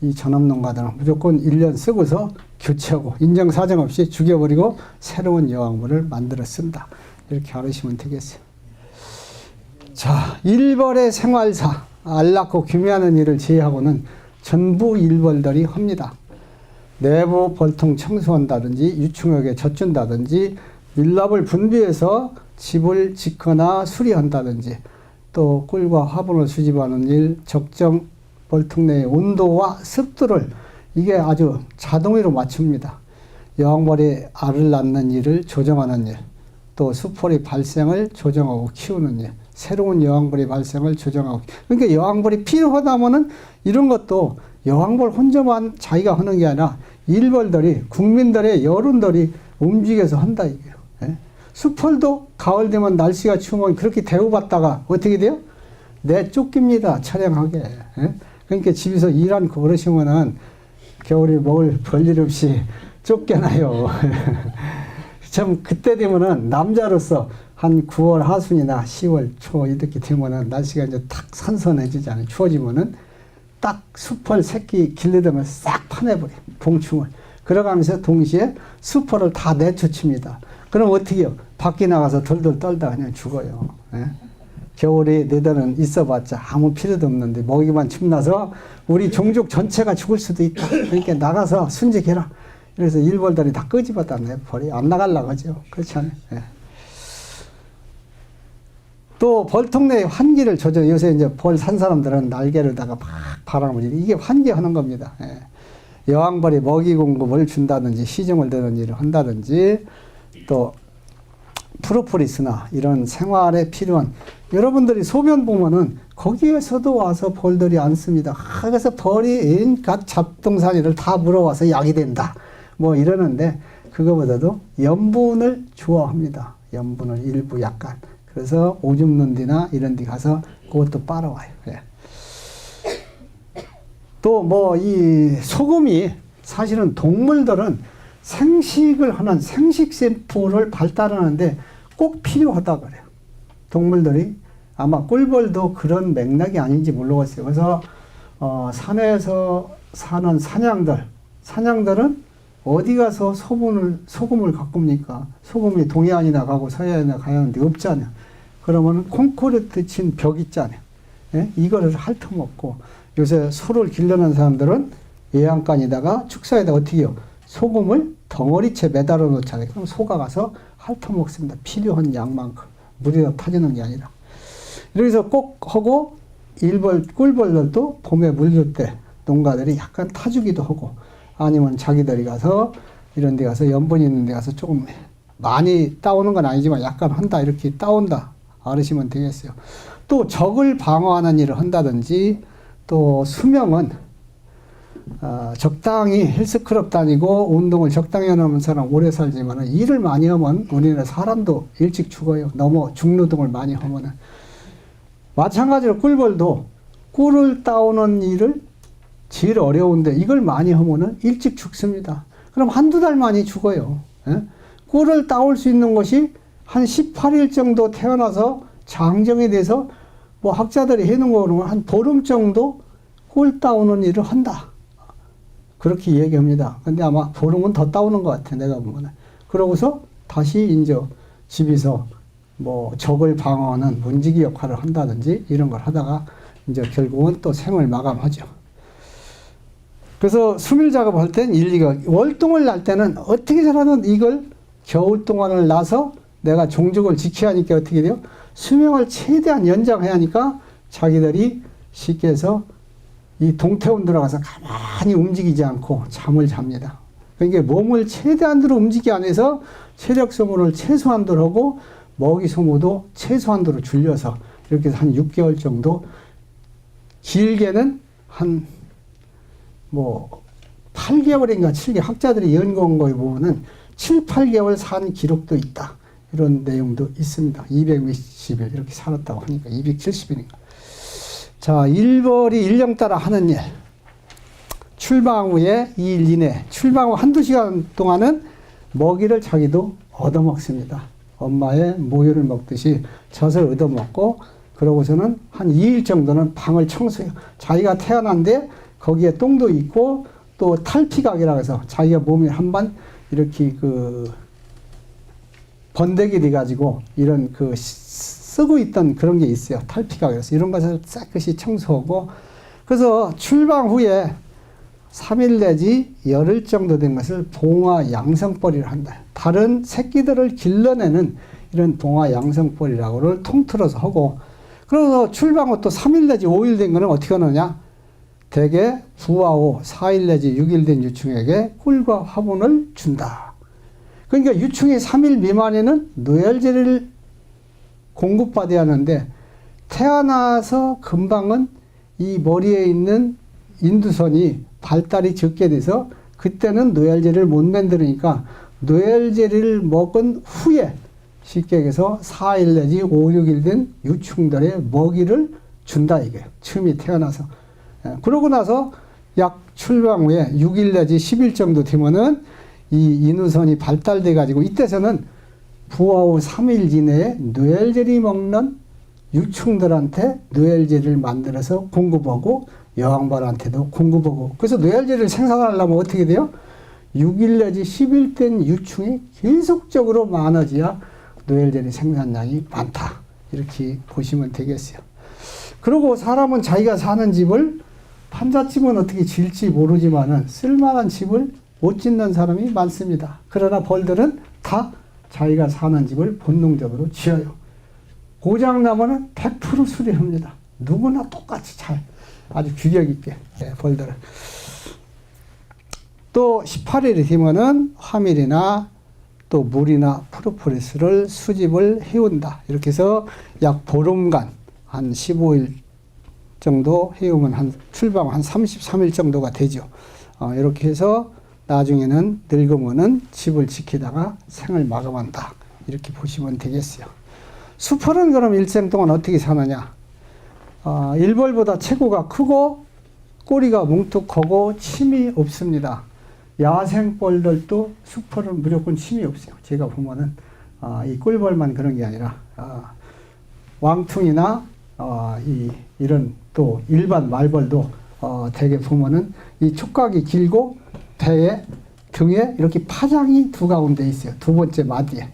이 전업농가들은 무조건 1년 쓰고서 교체하고 인정사정 없이 죽여버리고 새로운 여왕벌을 만들어 쓴다. 이렇게 알으시면 되겠어요. 자, 일벌의 생활사. 알 낳고 규미하는 일을 제외하고는 전부 일벌들이 합니다. 내부 벌통 청소한다든지 유충역에 젖준다든지 밀랍을 분비해서 집을 짓거나 수리한다든지 또 꿀과 화분을 수집하는 일, 적정 벌통 내의 온도와 습도를 이게 아주 자동으로 맞춥니다. 여왕벌이 알을 낳는 일을 조정하는 일, 또 수풀의 발생을 조정하고 키우는 일, 새로운 여왕벌의 발생을 조정하고. 그러니까 여왕벌이 필요하다면은 이런 것도 여왕벌 혼자만 자기가 하는 게 아니라 일벌들이 국민들의 여론들이 움직여서 한다 이게요. 예? 수펄도 가을 되면 날씨가 추우면 그렇게 대우받다가 어떻게 돼요? 내쫓깁니다. 촬영하게. 예? 그러니까 집에서 일 않고 그러시면은 겨울에 먹을 별일 없이 쫓겨나요. 참 그때 되면은 남자로서 한 9월 하순이나 10월 초 이렇게 되면은 날씨가 이제 탁 선선해지잖아요. 추워지면은 딱 수펄 새끼 길러대면 싹 파내버려. 봉충을. 그러가면서 동시에 수펄을 다 내쫓습니다. 그럼 어떻게 해요? 밖에 나가서 돌돌 떨다 그냥 죽어요. 예? 겨울에 너희들은 있어봤자 아무 필요도 없는데 먹이만 춤나서 우리 종족 전체가 죽을 수도 있다. 그러니까 나가서 순직해라. 그래서 일벌들이 다 끄집어다 내버려. 안 나가려고 하죠. 그렇지 않아요? 예. 또 벌통 내의 환기를 조절. 요새 이제 벌 산 사람들은 날개로다가 막 바람을 이게 환기하는 겁니다. 예. 여왕벌이 먹이 공급을 준다든지 시중을 드는 일을 한다든지 또 프로폴리스나 이런 생활에 필요한 여러분들이 소변 보면은 거기에서도 와서 벌들이 앉습니다. 그래서 벌이 각 잡동사니를 다 물어와서 약이 된다. 뭐 이러는데 그거보다도 염분을 좋아합니다. 염분을 일부 약간. 그래서 오줌 눈 데나 이런 데 가서 그것도 빨아와요. 예. 또 뭐 이 소금이 사실은 동물들은 생식을 하는 생식세포를 발달하는데 꼭 필요하다 그래요. 동물들이 아마 꿀벌도 그런 맥락이 아닌지 모르겠어요. 그래서 산에서 사는 사냥들은 어디 가서 소금을 가꿉니까? 소금이 동해안이나 가고 서해안이나 가야 하는데 없잖아요. 그러면 콘크리트 친 벽 있잖아요. 예? 이거를 핥아먹고, 요새 소를 기르는 사람들은 외양간에다가 축사에다 어떻게 해요? 소금을 덩어리째 매달아 놓잖아요. 그럼 소가 가서 핥아먹습니다. 필요한 양만큼. 물에다 타지는 게 아니라. 이래서 꼭 하고, 꿀벌들도 봄에 물 줄 때 농가들이 약간 타주기도 하고, 아니면 자기들이 가서 이런 데 가서 염분 있는 데 가서 조금 많이 따오는 건 아니지만 약간 한다, 이렇게 따온다 알으시면 되겠어요. 또 적을 방어하는 일을 한다든지, 또 수명은 적당히 헬스클럽 다니고 운동을 적당히 하는 사람 오래 살지만 일을 많이 하면 우리나라 사람도 일찍 죽어요. 너무 중노동을 많이 하면은. 마찬가지로 꿀벌도 꿀을 따오는 일을 제일 어려운데 이걸 많이 하면은 일찍 죽습니다. 그럼 한두 달 만에 죽어요. 예? 꿀을 따올 수 있는 것이 한 18일 정도 태어나서 장정이 돼서 뭐 학자들이 해놓은 거 그러면 한 보름 정도 꿀 따오는 일을 한다. 그렇게 얘기합니다. 근데 아마 보름은 더 따오는 것 같아, 내가 보면은. 그러고서 다시 이제 집에서 뭐 적을 방어하는 문지기 역할을 한다든지 이런 걸 하다가 이제 결국은 또 생을 마감하죠. 그래서 수밀 작업할 땐 일리가, 월동을 날 때는 어떻게 해서라도 이걸 겨울 동안을 나서 내가 종족을 지켜야 하니까 어떻게 돼요? 수명을 최대한 연장해야 하니까 자기들이 쉽게 해서 이 동태원 들어가서 가만히 움직이지 않고 잠을 잡니다. 그러니까 몸을 최대한으로 움직이기 안해서 체력 소모를 최소한도로 하고 먹이 소모도 최소한도로 줄여서 이렇게 해서 한 6개월 정도, 길게는 한 뭐 8개월인가 7개월, 학자들이 연구한 거에 보면은 7, 8개월 산 기록도 있다. 이런 내용도 있습니다. 200몇십 일 이렇게 살았다고 하니까 270일인가. 자, 일벌이 일령 따라 하는 일. 출방 후에 2일 이내, 출방 후 한두 시간 동안은 먹이를 자기도 얻어먹습니다. 엄마의 모유를 먹듯이 젖을 얻어먹고, 그러고서는 한 2일 정도는 방을 청소해요. 자기가 태어난데 거기에 똥도 있고, 또 탈피각이라고 해서 자기가 몸이 한번 이렇게 번데기 돼가지고 이런 쓰고 있던 그런 게 있어요. 탈피각이라서. 이런 것을 깨끗이 청소하고, 그래서 출방 후에 3일 내지 열흘 정도 된 것을 봉화 양성벌이를 한다. 다른 새끼들을 길러내는 이런 봉화 양성벌이라고를 통틀어서 하고, 그래서 출방 후 또 3일 내지 5일 된 거는 어떻게 하느냐? 대개 부화 후 4일 내지 6일 된 유충에게 꿀과 화분을 준다. 그러니까 유충이 3일 미만에는 노열제를 공급받아야 하는데, 태어나서 금방은 이 머리에 있는 인두선이 발달이 적게 돼서 그때는 노열제를 못 만들으니까 노열제를 먹은 후에 쉽게 얘기해서 4일 내지 5, 6일 된 유충들의 먹이를 준다 이게요. 처음에 태어나서. 그러고 나서 약 출방 후에 6일 내지 10일 정도 되면은 이 인후선이 발달돼 가지고 이때서는 부화 후 3일 이내에 뇌엘젤이 먹는 유충들한테 뇌엘젤을 만들어서 공급하고 여왕벌한테도 공급하고, 그래서 뇌엘젤을 생산하려면 어떻게 돼요? 6일 내지 10일 된 유충이 계속적으로 많아져야 뇌엘젤의 생산량이 많다. 이렇게 보시면 되겠어요. 그리고 사람은 자기가 사는 집을, 판잣집은 어떻게 지을지 모르지만은 쓸만한 집을 못 짓는 사람이 많습니다. 그러나 벌들은 다 자기가 사는 집을 본능적으로 지어요. 고장나면은 100% 수리합니다. 누구나 똑같이 잘, 아주 규격 있게, 벌들은. 또 18일이 되면은 화밀이나 또 물이나 프로폴리스를 수집을 해온다. 이렇게 해서 약 보름간 한 15일 정도 해오면 한 출방 한 33일 정도가 되죠. 이렇게 해서 나중에는 늙으면은 집을 지키다가 생을 마감한다. 이렇게 보시면 되겠어요. 수펄은 그럼 일생 동안 어떻게 사느냐? 일벌보다 체구가 크고 꼬리가 뭉툭하고 침이 없습니다. 야생벌들도 수펄은 무조건 침이 없어요. 제가 보면은 이 꿀벌만 그런 게 아니라 왕퉁이나 이런 또 일반 말벌도 대개 보면은 이 촉각이 길고 배에 등에 이렇게 파장이 두 가운데 있어요. 두 번째 마디에.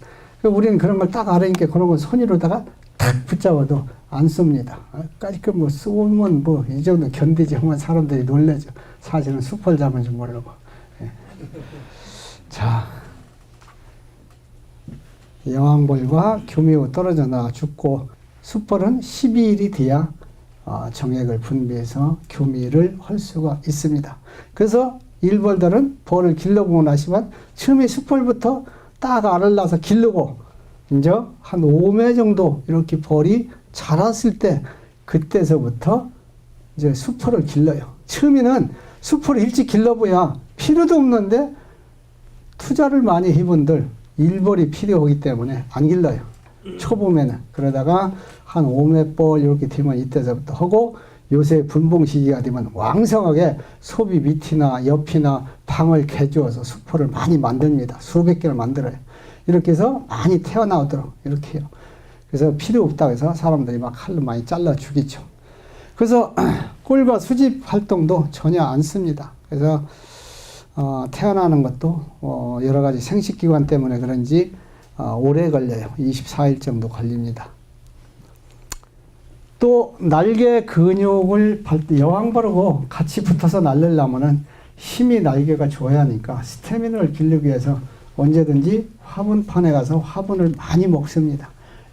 우리는 그런 걸 딱 알으니까 그런 걸 손으로다가 탁 붙잡아도 안 씁니다. 까짓거 뭐 쏘면 뭐 이 정도 견디지 하면 사람들이 놀라죠. 사실은 수펄 잡은 줄 모르고. 예. 자, 여왕벌과 교미로 떨어져 나와 죽고 수펄은 12일이 돼야 정액을 분비해서 교미를 할 수가 있습니다. 그래서 일벌들은 벌을 길러보고 나시면 처음에 수펄부터 딱 알을 낳아서 기르고 이제 한 5매 정도 이렇게 벌이 자랐을 때 그때서부터 이제 수펄을 길러요. 처음에는 수펄을 일찍 길러봐야 필요도 없는데 투자를 많이 해본들 일벌이 필요하기 때문에 안 길러요. 초봄에는. 그러다가 한 5매벌 이렇게 되면 이때서부터 하고 요새 분봉 시기가 되면 왕성하게 소비 밑이나 옆이나 방을 개주어서 수포를 많이 만듭니다. 수백 개를 만들어요. 이렇게 해서 많이 태어나오도록 이렇게 해요. 그래서 필요 없다고 해서 사람들이 막 칼로 많이 잘라 죽이죠. 그래서 꿀과 수집 활동도 전혀 안 씁니다. 그래서 태어나는 것도 여러 가지 생식기관 때문에 그런지 오래 걸려요. 24일 정도 걸립니다. 또 날개 근육을 여왕벌하고 같이 붙어서 날리려면은 힘이 날개가 좋아야 하니까 스태미너를 기르기 위해서 언제든지 화분판에 가서 화분을 많이 먹습니다.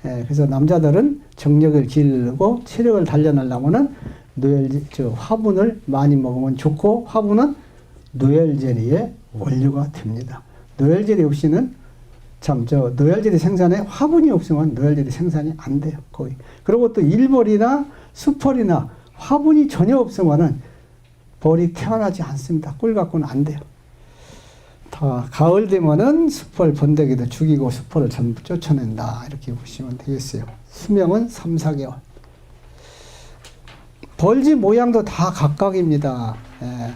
예, 그래서 남자들은 정력을 기르고 체력을 단련하려면은 화분을 많이 먹으면 좋고 화분은 노열제리의 원료가 됩니다. 노열제리 없이는 노열제리 생산에 화분이 없으면 노열제리 생산이 안 돼요. 거의. 그리고 또 일벌이나 수펄이나 화분이 전혀 없으면은 벌이 태어나지 않습니다. 꿀 갖고는 안 돼요. 다 가을 되면은 수펄 번데기도 죽이고 수펄을 전부 쫓아낸다. 이렇게 보시면 되겠어요. 수명은 3, 4개월. 벌집 모양도 다 각각입니다. 예.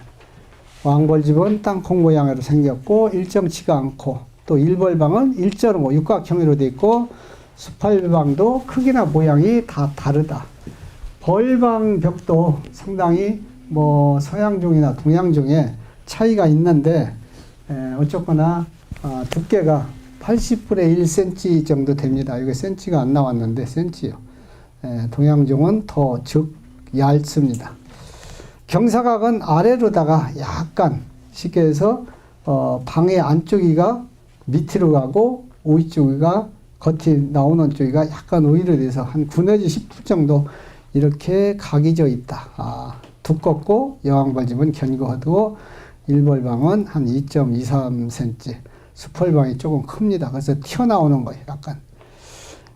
왕벌집은 땅콩 모양으로 생겼고 일정치가 않고 또 일벌방은 일자로 육각형으로 되어 있고 수팔방도 크기나 모양이 다 다르다. 벌방 벽도 상당히 서양종이나 동양종에 차이가 있는데 어쨌거나 두께가 80분의 1cm 정도 됩니다. 이거 센치가 안 나왔는데 센치요. 동양종은 더 얇습니다. 경사각은 아래로다가 약간 쉽게 해서 방의 안쪽이가 밑으로 가고 위쪽이가 겉이 나오는 쪽이가 약간 우위로 돼서 한 9 내지 10분 정도 이렇게 각이 져 있다. 두껍고 여왕벌집은 견고하고 일벌방은 한 2.23cm, 수펄방이 조금 큽니다. 그래서 튀어나오는 거예요. 약간.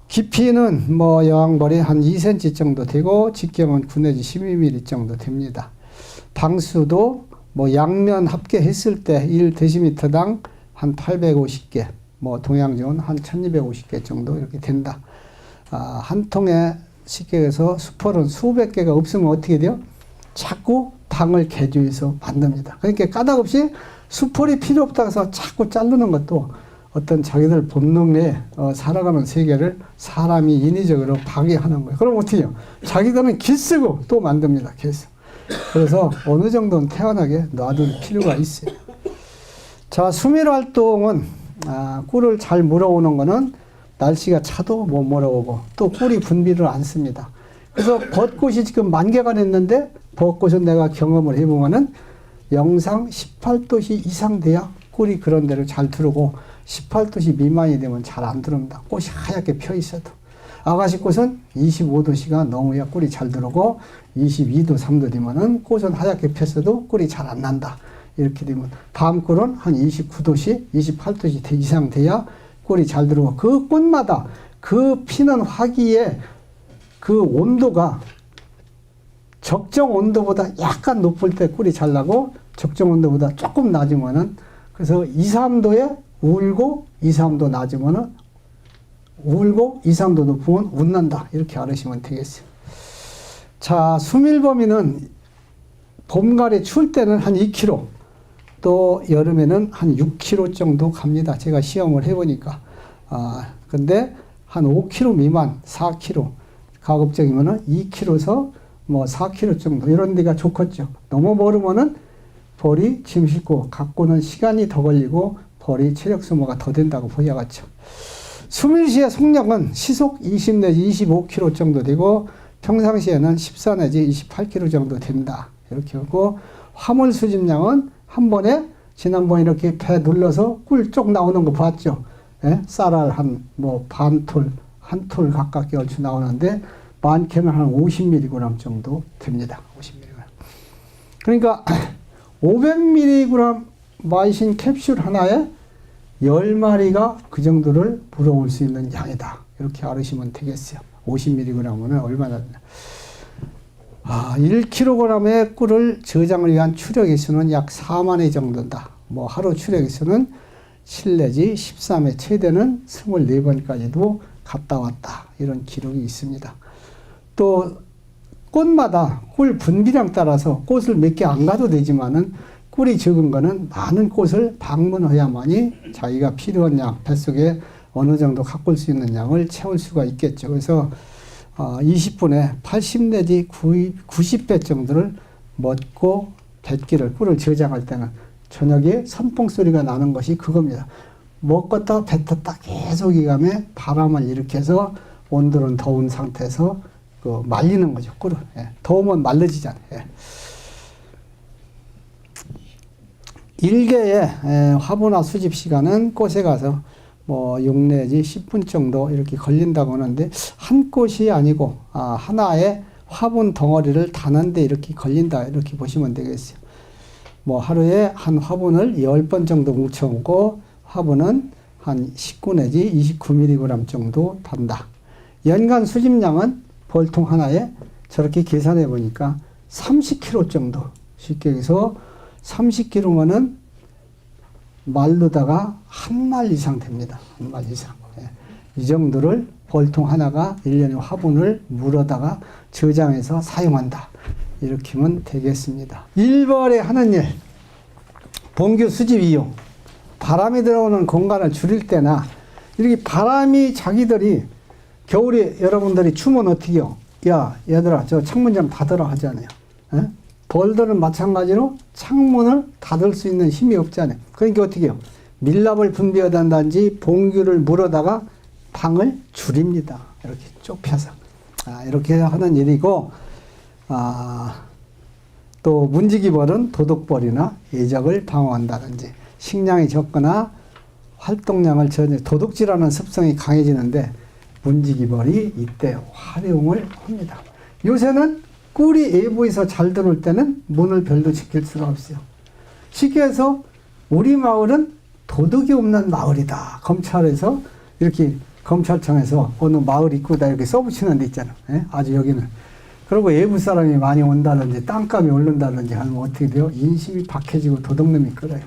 깊이는 여왕벌이 한 2cm 정도 되고 직경은 9 내지 12mm 정도 됩니다. 방수도 양면 합계했을 때 1데시미터당 한 850개, 동양종은 한 1250개 정도 이렇게 된다. 한 통에 쉽게 해서 수펄은 수백 개가 없으면 어떻게 돼요? 자꾸 방을 개조해서 만듭니다. 그러니까 까닭없이 수펄이 필요 없다고 해서 자꾸 자르는 것도 어떤 자기들 본능에 살아가는 세계를 사람이 인위적으로 파괴하는 거예요. 그럼 어떻게 해요? 자기들은 길쓰고 또 만듭니다. 계속. 그래서 어느 정도는 태어나게 놔둘 필요가 있어요. 자, 수밀 활동은 꿀을 잘 물어오는 거는 날씨가 차도 못 물어오고 또 꿀이 분비를 안 씁니다. 그래서 벚꽃이 지금 만개가 됐는데 벚꽃은 내가 경험을 해보면은 영상 18도씨 이상 돼야 꿀이 그런 대로 잘 들어오고 18도씨 미만이 되면 잘 안 들어옵니다. 꽃이 하얗게 펴 있어도. 아가씨꽃은 25도씨가 넘어야 꿀이 잘 들어오고 22도, 3도 되면은 꽃은 하얗게 폈어도 꿀이 잘 안 난다. 이렇게 되면 밤꿀은 한 29도씨, 28도씨 이상 돼야 꿀이 잘 들어오고 그 꽃마다 그 피는 화기에 그 온도가 적정 온도보다 약간 높을 때 꿀이 잘 나고 적정 온도보다 조금 낮으면은 그래서 2, 3도에 울고 2, 3도 낮으면은 울고 2, 3도 높으면 웃는다. 이렇게 알으시면 되겠어요. 자, 수밀범위는 봄가을에 추울 때는 한 2kg, 또 여름에는 한 6kg 정도 갑니다. 제가 시험을 해보니까. 근데 한 5kg 미만, 4kg. 가급적이면은 2kg에서 뭐 4kg 정도 이런 데가 좋겠죠. 너무 멀으면은 벌이 짐 싣고 갖고는 시간이 더 걸리고 벌이 체력 소모가 더 된다고 보여야겠죠. 수밀시의 속력은 시속 20 내지 25km 정도 되고 평상시에는 14 내지 28km 정도 된다. 이렇게 하고 화물 수집량은 한 번에 지난번에 이렇게 배 눌러서 꿀 쪽 나오는 거 봤죠. 예? 쌀알 한 뭐 반톨, 한 톨 가깝게 얼추 나오는데 많게는 한 50mg 정도 됩니다. 50mg. 그러니까 500mg 마이신 캡슐 하나에 10마리가 그 정도를 물어올 수 있는 양이다. 이렇게 알으시면 되겠어요. 50mg은 얼마나 되나. 1kg의 꿀을 저장을 위한 추력의 수는 약 4만 회 정도다. 뭐 하루 추력의 수는 7 내지 13회, 최대는 24번까지도 갔다 왔다. 이런 기록이 있습니다. 또 꽃마다 꿀 분비량 따라서 꽃을 몇 개 안 가도 되지만은 꿀이 적은 거는 많은 꽃을 방문해야만이 자기가 필요한 양, 뱃속에 어느 정도 가꿀 수 있는 양을 채울 수가 있겠죠. 그래서 20분에 80 내지 90배 정도를 먹고 뱃기를, 꿀을 저장할 때는 저녁에 선풍 소리가 나는 것이 그겁니다. 먹었다 뱉었다 계속 이감에 바람을 일으켜서 온도는 더운 상태에서 말리는 거죠. 꿀을. 예. 더우면 말라지잖아요. 예. 일개의 화분화 수집 시간은 꽃에 가서 뭐 6 내지 10분 정도 이렇게 걸린다고 하는데 한 꽃이 아니고 하나의 화분 덩어리를 다는데 이렇게 걸린다 이렇게 보시면 되겠어요. 뭐 하루에 한 화분을 10번 정도 뭉쳐오고 화분은 한 19 내지 29mg 정도 단다. 연간 수집량은 벌통 하나에 저렇게 계산해 보니까 30kg 정도. 쉽게 해서 30kg면은 말로다가 한 말 이상 됩니다. 한 말 이상. 예. 이 정도를 벌통 하나가 1년에 화분을 물어다가 저장해서 사용한다. 이렇게 하면 되겠습니다. 일벌에 하는 일. 봉규 수집 이용. 바람이 들어오는 공간을 줄일 때나 이렇게 바람이 자기들이 겨울에 여러분들이 추면 어떻게 해요? 야 얘들아 저 창문 좀 닫으라 하잖아요. 에? 벌들은 마찬가지로 창문을 닫을 수 있는 힘이 없잖아요. 그러니까 어떻게 해요? 밀랍을 분비하단지 봉규를 물어다가 방을 줄입니다. 이렇게 좁혀서. 이렇게 하는 일이고 또 문지기벌은 도둑벌이나 예적을 방어한다든지 식량이 적거나 활동량을 전혀 도둑질하는 습성이 강해지는데 문지기벌이 이때 활용을 합니다. 요새는 꿀이 외부에서 잘 들어올 때는 문을 별로 지킬 수가 없어요. 쉽게 해서 우리 마을은 도둑이 없는 마을이다. 검찰에서 이렇게 검찰청에서 어느 마을 입구다 이렇게 써붙이는 데 있잖아. 예? 아주 여기는. 그리고 외부 사람이 많이 온다든지 땅값이 오른다든지 하면 어떻게 돼요? 인심이 박해지고 도둑놈이 끌어요.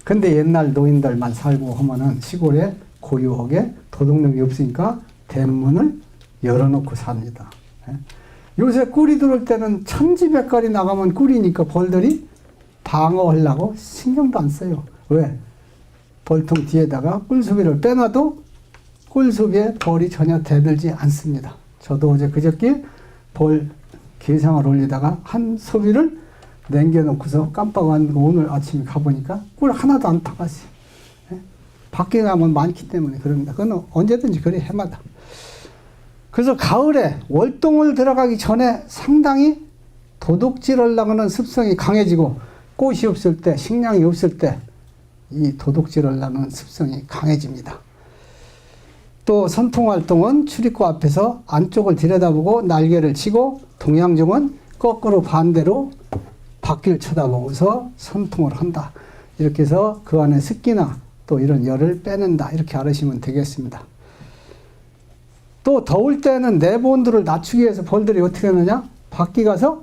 근데 옛날 노인들만 살고 하면은 시골에 고요하게 도둑놈이 없으니까 대문을 열어놓고 삽니다. 예? 요새 꿀이 들어올 때는 천지백갈이 나가면 꿀이니까 벌들이 방어하려고 신경도 안 써요. 왜? 벌통 뒤에다가 꿀수비를 빼놔도 꿀수비에 벌이 전혀 대들지 않습니다. 저도 어제 그저께 벌 게상을 올리다가 한 소비를 남겨놓고서 깜빡 안고 오늘 아침에 가보니까 꿀 하나도 안 타갔어요. 예? 밖에 가면 많기 때문에 그럽니다. 그건 언제든지 그래 해마다. 그래서 가을에 월동을 들어가기 전에 상당히 도둑질하려고 하는 습성이 강해지고 꽃이 없을 때, 식량이 없을 때 이 도둑질하려고 하는 습성이 강해집니다. 또 선풍활동은 출입구 앞에서 안쪽을 들여다보고 날개를 치고 동양종은 거꾸로 반대로 밖을 쳐다보고서 선풍을 한다. 이렇게 해서 그 안에 습기나 또 이런 열을 빼낸다. 이렇게 알으시면 되겠습니다. 또 더울 때는 내부 온도를 낮추기 위해서 벌들이 어떻게 하느냐? 밖에 가서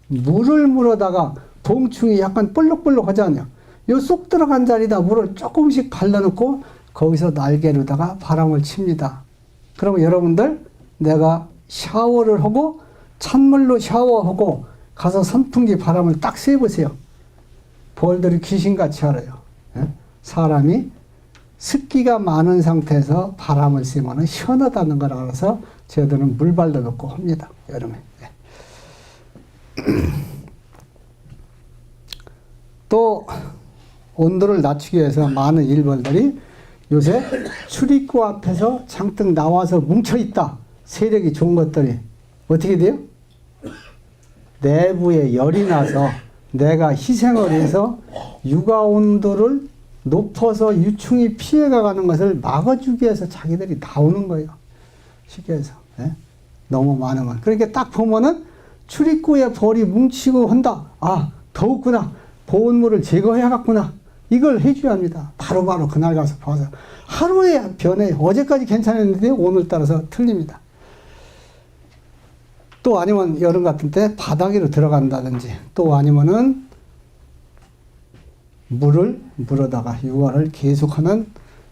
물을 물어다가 봉충이 약간 볼록볼록 하잖아요. 요 쏙 들어간 자리에다 물을 조금씩 발라놓고 거기서 날개로다가 바람을 칩니다. 그러면 여러분들 내가 샤워를 하고 찬물로 샤워하고 가서 선풍기 바람을 딱 쐬보세요. 벌들이 귀신같이 알아요. 예? 사람이 습기가 많은 상태에서 바람을 쐬면 시원하다는 걸 알아서 쟤들은 물발도 넣고 합니다. 여름에. 예. 또 온도를 낮추기 위해서 많은 일벌들이 요새 출입구 앞에서 잔뜩 나와서 뭉쳐있다. 세력이 좋은 것들이 어떻게 돼요? 내부에 열이 나서 내가 희생을 해서 육아 온도를 높아서 유충이 피해가는 것을 막아주기 위해서 자기들이 나오는 거예요. 쉽게 해서. 예? 너무 많으면. 그러니까 딱 보면은 출입구에 벌이 뭉치고 한다. 아, 더웠구나. 보온물을 제거해야겠구나. 이걸 해줘야 합니다. 바로바로 그날 가서 봐서. 하루에 변해. 어제까지 괜찮았는데 오늘따라서 틀립니다. 또 아니면 여름 같은 때 바닥으로 들어간다든지 또 아니면은 물에다가 육아를 계속하는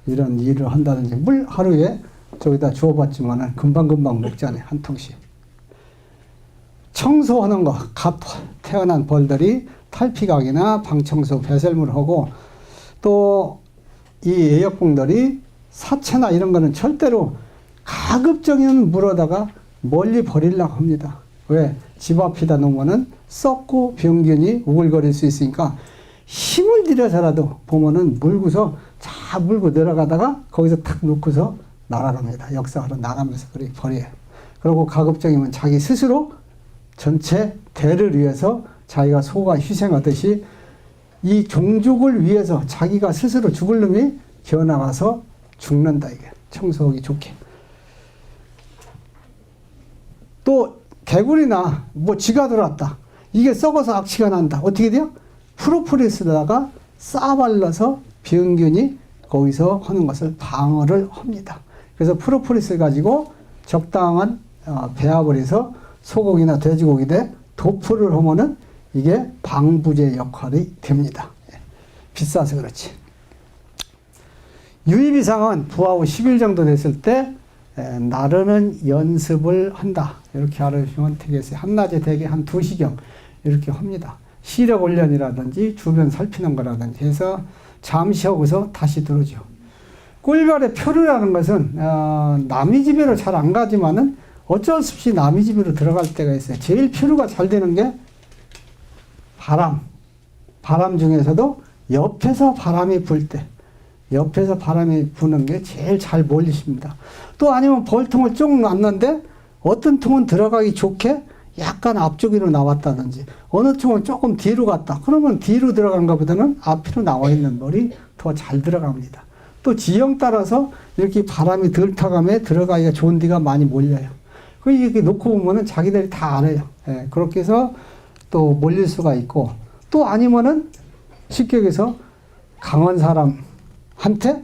이런 일을 한다든지 물 하루에 저기다 주워봤지만은 금방금방 먹잖아요. 한 통씩. 청소하는 거, 갓 태어난 벌들이 탈피각이나 방청소, 배설물을 하고 또 이 애역봉들이 사체나 이런 거는 절대로 가급적이면 물에다가 멀리 버리려고 합니다. 왜? 집 앞에다 놓으면은 썩고 병균이 우글거릴 수 있으니까 힘을 들여서라도 보면은 물고서 자 물고 내려가다가 거기서 탁 놓고서 날아갑니다. 역사로 나가면서 그렇게 버려요. 그리고 가급적이면 자기 스스로 전체 대를 위해서 자기가 소가 희생하듯이 이 종족을 위해서 자기가 스스로 죽을 놈이 기어나가서 죽는다. 이게 청소하기 좋게. 또 개구리나 뭐 쥐가 들어왔다. 이게 썩어서 악취가 난다. 어떻게 돼요? 프로폴리스에다가 싸발라서 병균이 거기서 하는 것을 방어를 합니다. 그래서 프로폴리스를 가지고 적당한 배합을 해서 소고기나 돼지고기에 도포를 하면은 이게 방부제 역할이 됩니다. 비싸서 그렇지. 유입 이상은 부화 후 10일 정도 됐을 때 나르는 연습을 한다. 이렇게 알아주시면 되겠어요. 한낮에 대개 한 2시경 이렇게 합니다. 시력 훈련이라든지 주변 살피는 거라든지 해서 잠시 하고서 다시 들어오죠. 꿀벌의 표류라는 것은 남의 집에로 잘 안 가지만은 어쩔 수 없이 남의 집으로 들어갈 때가 있어요. 제일 표류가 잘 되는 게 바람 중에서도 옆에서 바람이 불 때, 옆에서 바람이 부는 게 제일 잘 몰리십니다. 또 아니면 벌통을 쭉 놨는데 어떤 통은 들어가기 좋게 약간 앞쪽으로 나왔다든지 어느 통은 조금 뒤로 갔다. 그러면 뒤로 들어간 것보다는 앞으로 나와 있는 벌이 더 잘 들어갑니다. 또 지형 따라서 이렇게 바람이 덜 타감에 들어가기가 좋은 데가 많이 몰려요. 그 이렇게 놓고 보면은 자기들이 다 알아요. 예, 그렇게 해서 또 몰릴 수가 있고 또 아니면은 쉽게 얘기해서 강한 사람한테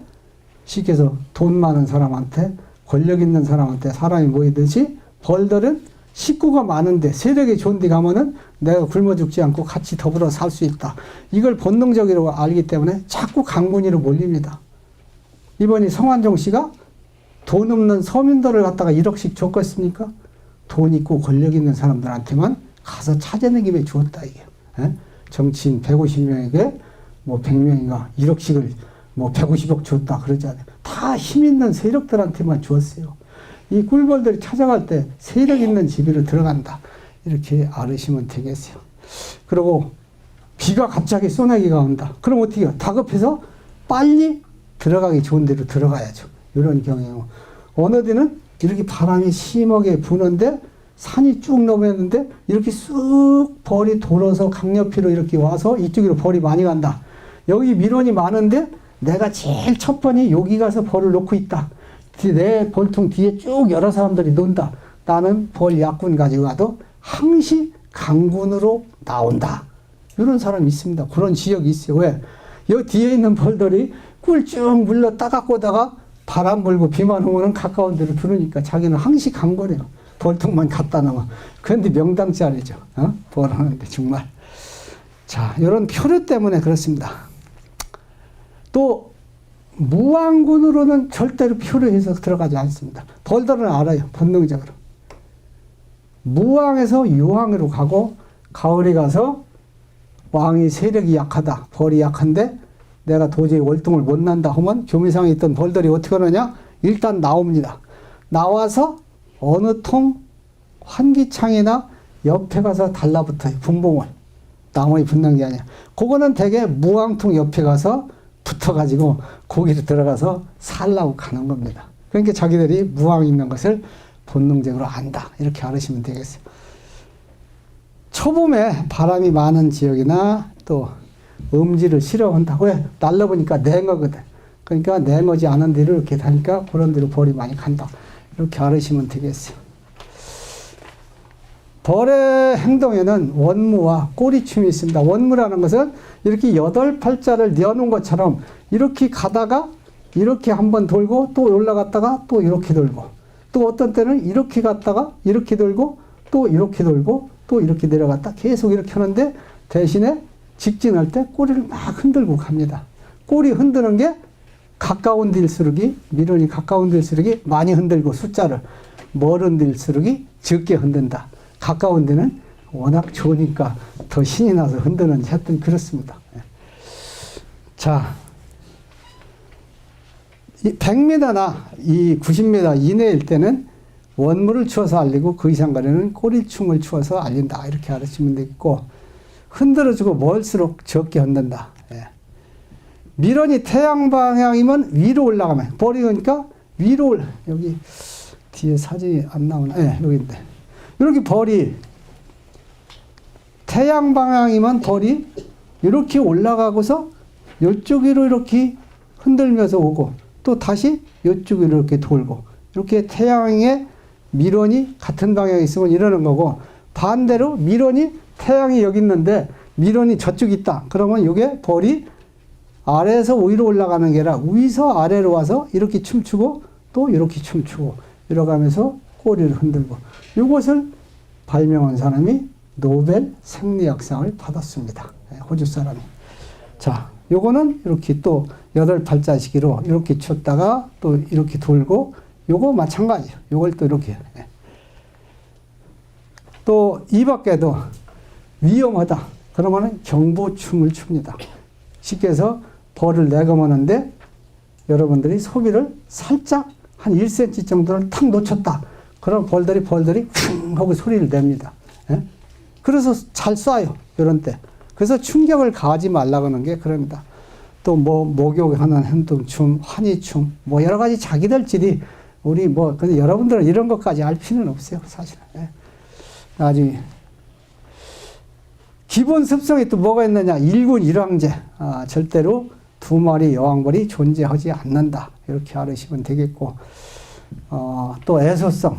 쉽게 해서 돈 많은 사람한테 권력 있는 사람한테 사람이 모이듯이 벌들은 식구가 많은데 세력이 좋은 데 가면은 내가 굶어 죽지 않고 같이 더불어 살 수 있다. 이걸 본능적으로 알기 때문에 자꾸 강군위로 몰립니다. 이번에 성완종 씨가 돈 없는 서민들을 갖다가 1억씩 줬겠습니까? 돈 있고 권력 있는 사람들한테만 가서 찾아내기 위해 주었다 이게. 예? 정치인 150명에게 뭐 100명인가 1억씩을 뭐 150억 줬다 그러지 않아요. 다 힘 있는 세력들한테만 주었어요. 이 꿀벌들이 찾아갈 때 세력 있는 집으로 들어간다. 이렇게 알으시면 되겠어요. 그리고 비가 갑자기 소나기가 온다. 그럼 어떻게 해요? 다급해서 빨리 들어가기 좋은 데로 들어가야죠. 이런 경우에는 어느 데는 이렇게 바람이 심하게 부는데 산이 쭉 넘어있는데 이렇게 쑥 벌이 돌아서 강옆으로 이렇게 와서 이쪽으로 벌이 많이 간다. 여기 민원이 많은데 내가 제일 첫 번이 여기 가서 벌을 놓고 있다. 내 벌통 뒤에 쭉 여러 사람들이 논다. 나는 벌 약군 가지고 가도 항시 강군으로 나온다. 이런 사람이 있습니다. 그런 지역이 있어요. 왜? 여기 뒤에 있는 벌들이 꿀 쭉 물러 따갖고 오다가 바람 불고 비만 오면 가까운 데로 들으니까 자기는 항시 강군이에요. 벌통만 갖다 놓으면. 그런데 명당짜리죠. 벌하는데 정말. 자, 이런 표류 때문에 그렇습니다. 또 무왕군으로는 절대로 표류해서 들어가지 않습니다. 벌들은 알아요. 본능적으로. 무왕에서 유왕으로 가고 가을에 가서 왕이 세력이 약하다, 벌이 약한데 내가 도저히 월등을 못 난다 하면 교미상에 있던 벌들이 어떻게 하느냐? 일단 나옵니다. 나와서 어느 통 환기창이나 옆에 가서 달라붙어요. 분봉을. 나무에 붙는 게 아니야. 그거는 되게 무왕통 옆에 가서 붙어가지고 고기로 들어가서 살라고 가는 겁니다. 그러니까 자기들이 무왕 있는 것을 본능적으로 안다. 이렇게 알으시면 되겠어요. 초봄에 바람이 많은 지역이나 또 음지를 싫어한다. 왜? 날라보니까 냉어거든. 그러니까 냉어지 않은 데를 이렇게 다니까 그런 데로 벌이 많이 간다. 이렇게 알으시면 되겠어요. 벌의 행동에는 원무와 꼬리춤이 있습니다. 원무라는 것은 이렇게 8팔자를 뉘어놓은 것처럼 이렇게 가다가 이렇게 한번 돌고 또 올라갔다가 또 이렇게 돌고 또 어떤 때는 이렇게 갔다가 이렇게 돌고 또 이렇게 돌고 또 이렇게 내려갔다 계속 이렇게 하는데 대신에 직진할 때 꼬리를 막 흔들고 갑니다. 꼬리 흔드는 게 가까운 데일수록이 미련이 가까운 데일수록이 많이 흔들고 숫자를 멀은 데일수록이 적게 흔든다. 가까운 데는 워낙 좋으니까 더 신이 나서 흔드는지 하여튼 그렇습니다. 자, 이 100m나 이 90m 이내일 때는 원물을 추어서 알리고 그 이상 가려는 꼬리춤을 추어서 알린다. 이렇게 알으시면 되겠고 흔들어주고 멀수록 적게 흔든다. 예. 미련이 태양 방향이면 위로 올라가면 벌이 그러니까 위로 여기 뒤에 사진이 안 나오나? 예, 여기인데 이렇게 벌이 태양 방향이면 벌이 이렇게 올라가고서 이쪽으로 이렇게 흔들면서 오고 또 다시 이쪽으로 이렇게 돌고 이렇게 태양의 미련이 같은 방향에 있으면 이러는 거고 반대로 미련이 태양이 여기 있는데 미련이 저쪽 있다. 그러면 이게 벌이 아래에서 위로 올라가는 게 아니라 위에서 아래로 와서 이렇게 춤추고 또 이렇게 춤추고 이러가면서 꼬리를 흔들고 이것을 발명한 사람이 노벨 생리학상을 받았습니다. 호주 사람이. 자, 요거는 이렇게 또 8팔자시기로 이렇게 쳤다가 또 이렇게 돌고 요거 마찬가지예요. 요걸 또 이렇게. 또 이 밖에도 위험하다. 그러면은 경보춤을 춥니다. 쉽게 해서 벌을 내감하는데 여러분들이 소비를 살짝 한 1cm 정도를 탁 놓쳤다. 그럼 벌들이 쿵 하고 소리를 냅니다. 예? 그래서 잘 쏴요. 이런 때. 그래서 충격을 가하지 말라고 하는 게 그럽니다. 또 뭐 목욕하는 행동춤, 환희춤, 뭐 여러 가지 자기들끼리 우리 뭐 근데 여러분들은 이런 것까지 알 필요는 없어요. 사실은. 예. 나중에 기본 습성이 또 뭐가 있느냐? 일군 일왕제. 절대로 두 마리 여왕벌이 존재하지 않는다. 이렇게 알으시면 되겠고, 또 애소성,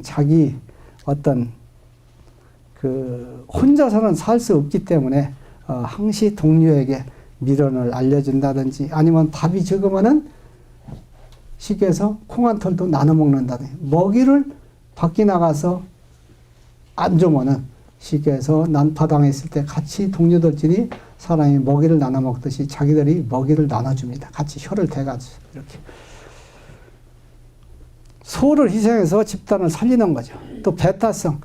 자기 어떤 그 혼자서는 살 수 없기 때문에 항시 동료에게 미련을 알려준다든지 아니면 밥이 적으면은 쉽게 해서 콩 한 털도 나눠 먹는다든지 먹이를 밖에 나가서 안 주면은 쉽게 해서 난파당했을 때 같이 동료들끼리 사람이 먹이를 나눠 먹듯이 자기들이 먹이를 나눠줍니다. 같이 혀를 대가지고 이렇게. 소를 희생해서 집단을 살리는 거죠. 또 배타성.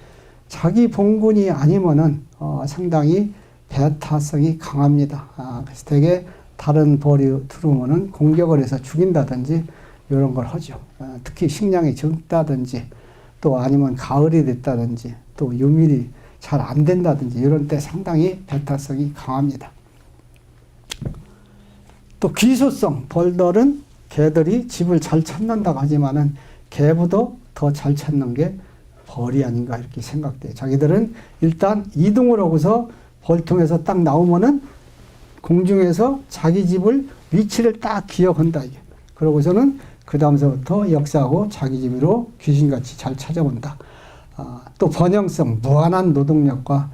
자기 본군이 아니면은 상당히 배타성이 강합니다. 그래서 되게 다른 벌이 들어오면은 공격을 해서 죽인다든지 이런 걸 하죠. 특히 식량이 적다든지 또 아니면 가을이 됐다든지 또 유밀이 잘 안 된다든지 이런 때 상당히 배타성이 강합니다. 또 귀소성. 벌들은 개들이 집을 잘 찾는다고 하지만은 개보다 더 잘 찾는 게 벌이 아닌가 이렇게 생각돼요. 자기들은 일단 이동을 하고서 벌통에서 딱 나오면은 공중에서 자기 집을 위치를 딱 기억한다. 이게. 그러고서는 그 다음서부터 역사하고 자기 집으로 귀신같이 잘 찾아온다. 또 번영성, 무한한 노동력과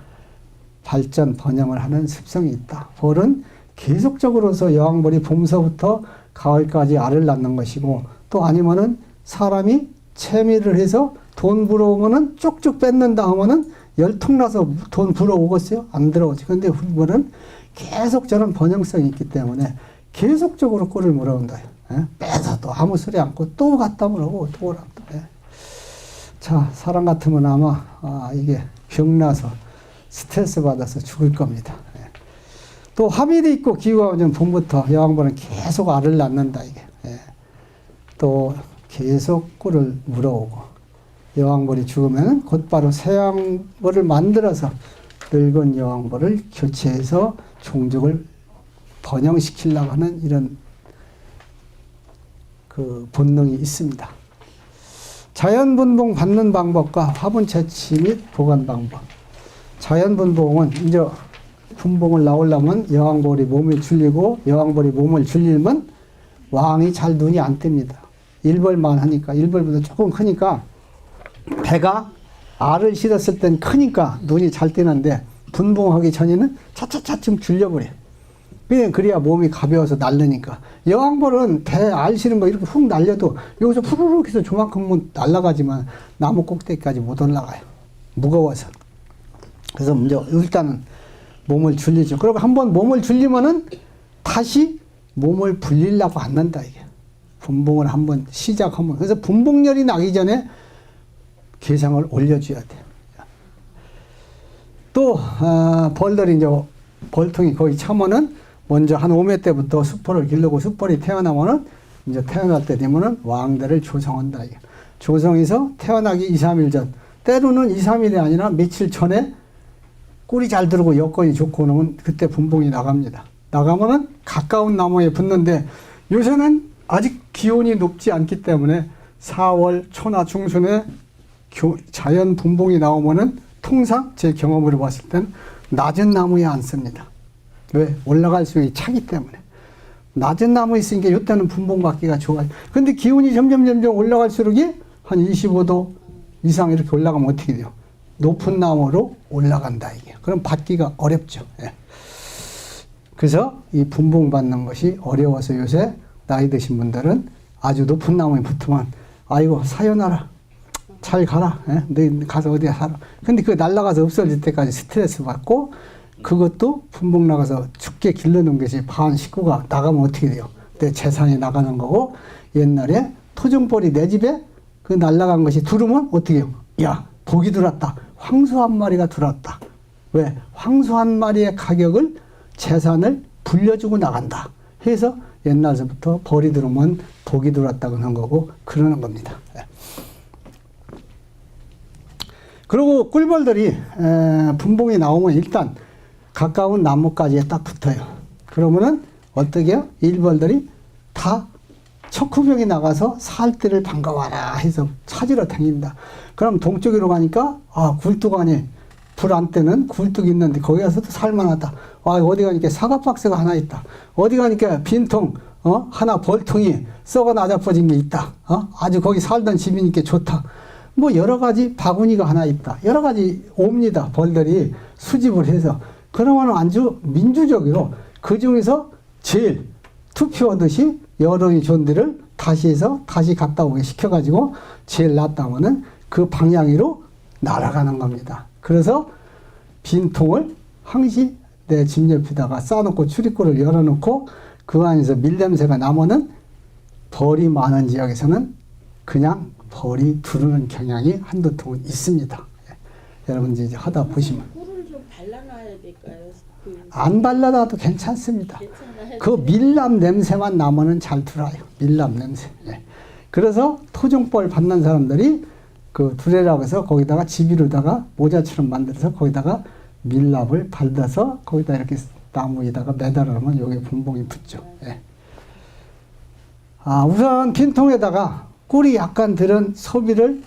발전, 번영을 하는 습성이 있다. 벌은 계속적으로서 여왕벌이 봄서부터 가을까지 알을 낳는 것이고 또 아니면은 사람이 채미를 해서 돈 불어오면은 쭉쭉 뺏는다 하면은 열통 나서 돈 불어오겠어요? 안 들어오지. 근데 벌은 계속 저런 번영성이 있기 때문에 계속적으로 꿀을 물어온다. 빼서도 아무 소리 않고 또 갖다 물어오고 또 오라. 자, 사람 같으면 아마 이게 병나서 스트레스 받아서 죽을 겁니다. 또 화밀이 있고 기후가 오면 봄부터 여왕벌은 계속 알을 낳는다 이게. 예. 또 계속 꿀을 물어오고 여왕벌이 죽으면 곧바로 새 여왕벌을 만들어서 늙은 여왕벌을 교체해서 종족을 번영시키려고 하는 이런 그 본능이 있습니다. 자연분봉 받는 방법과 화분 채취 및 보관 방법. 자연분봉은 이제 분봉을 나오려면 여왕벌이 몸을 줄이고 여왕벌이 몸을 줄이면 왕이 잘 눈이 안 뜹니다. 일벌만 하니까 일벌보다 조금 크니까 배가 알을 실었을 땐 크니까 눈이 잘 뜨는데 분봉하기 전에는 차차차 좀 줄여버려. 그래야 몸이 가벼워서 날르니까. 여왕벌은 배 알 실은 거 이렇게 훅 날려도 여기서 푸르륵 해서 조만큼은 날아가지만 나무 꼭대기까지 못 올라가요. 무거워서. 그래서 먼저 일단은 몸을 줄이죠. 그리고 한번 몸을 줄이면은 다시 몸을 불리려고 안 난다 이게. 분봉을 한번 시작하면. 그래서 분봉열이 나기 전에 개상을 올려줘야 돼요. 또 벌들이 이제 벌통이 거의 차면은 먼저 한 5매 때부터 수포를 기르고 수포이 태어나면은 이제 태어날 때 되면은 왕대를 조성한다 이게. 조성해서 태어나기 2, 3일 전, 때로는 2, 3일이 아니라 며칠 전에 꿀이 잘 들고 여건이 좋고 그러면 그때 분봉이 나갑니다. 나가면은 가까운 나무에 붙는데 요새는 아직 기온이 높지 않기 때문에 4월 초나 중순에 자연 분봉이 나오면은 통상 제 경험으로 봤을 땐 낮은 나무에 앉습니다. 왜? 올라갈 수 있기 차기 때문에. 낮은 나무에 있으니까 이때는 분봉 받기가 좋아요. 근데 기온이 점점 올라갈수록 한 25도 이상 이렇게 올라가면 어떻게 돼요? 높은 나무로 올라간다 이게. 그럼 받기가 어렵죠. 예. 그래서 이 분봉 받는 것이 어려워서 요새 나이 드신 분들은 아주 높은 나무에 붙으면 아이고 사요나라 잘 가라. 예? 너 가서 어디에 살아. 근데 그 날아가서 없어질 때까지 스트레스 받고 그것도 분봉 나가서 죽게 길러놓은 것이 반 식구가 나가면 어떻게 돼요? 내 재산이 나가는 거고 옛날에 토종벌이 내 집에 그 날아간 것이 들어오면 어떻게 해요? 야 복이 들었다. 황소 한 마리가 들었다. 왜? 황소 한 마리의 가격을 재산을 불려주고 나간다. 해서 옛날서부터 벌이 들어오면 복이 들었다고 하는 거고 그러는 겁니다. 그리고 꿀벌들이 분봉이 나오면 일단 가까운 나뭇가지에 딱 붙어요. 그러면은 어떻게 해요? 일벌들이 다 척후병이 나가서 살뜰을 반가워라 해서 찾으러 다닙니다. 그럼 동쪽으로 가니까 굴뚝 안에 불 안 때는 굴뚝이 있는데 거기 가서도 살만하다. 어디 가니까 사과박스가 하나 있다. 어디 가니까 빈통 하나 벌통이 썩어 나자빠진 게 있다. 아주 거기 살던 집이니까 좋다. 뭐 여러 가지 바구니가 하나 있다. 여러 가지 옵니다. 벌들이 수집을 해서. 그러면 아주 민주적으로 그 중에서 제일 투표하듯이 여론이 좋은 데를 다시 해서 다시 갔다 오게 시켜가지고 제일 낫다면은 그 방향으로 날아가는 겁니다. 그래서 빈통을 항시 내 집 옆에다가 쌓아놓고 출입구를 열어놓고 그 안에서 밀냄새가 나면은 벌이 많은 지역에서는 그냥 벌이 두르는 경향이 한두 통은 있습니다. 여러분 이제 하다 보시면. 꿀을 좀 발라놔야 될까요? 안 발라놔도 괜찮습니다. 괜찮아요. 그 밀랍 냄새만 나면은 잘 들어요. 밀랍 냄새. 예. 그래서 토종벌 받는 사람들이 그 두레라고 해서 거기다가 지비로다가 모자처럼 만들어서 거기다가 밀랍을 발라서 거기다 이렇게 나무에다가 매달아 놓으면 여기 분봉이 붙죠. 예. 우선 빈통에다가 꿀이 약간 들은 소비를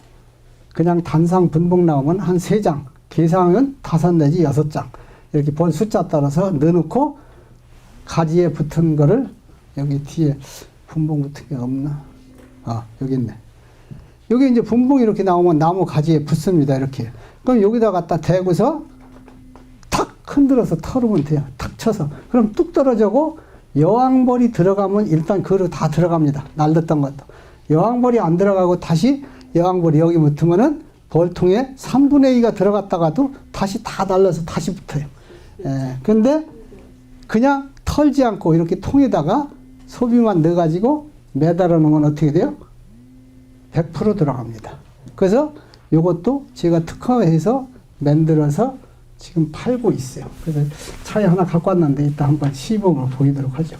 그냥 단상 분봉 나오면 한 3장, 개상은 5 내지 6장 이렇게 벌 숫자 따라서 넣어놓고 가지에 붙은 거를 여기 뒤에 분봉 붙은 게 없나? 여기 있네. 여기 이제 분봉이 이렇게 나오면 나무 가지에 붙습니다. 이렇게. 그럼 여기다 갖다 대고서 탁 흔들어서 털으면 돼요. 탁 쳐서. 그럼 뚝 떨어지고 여왕벌이 들어가면 일단 그로 다 들어갑니다. 날렸던 것도. 여왕벌이 안 들어가고 다시 여왕벌이 여기 붙으면은 벌통에 3분의 2가 들어갔다가도 다시 다 날려서 다시 붙어요. 근데 그냥 털지 않고 이렇게 통에다가 소비만 넣어가지고 매달아 놓으면 어떻게 돼요? 100% 들어갑니다. 그래서 이것도 제가 특화해서 만들어서 지금 팔고 있어요. 그래서 차에 하나 갖고 왔는데 이따 한번 시범을 보이도록 하죠.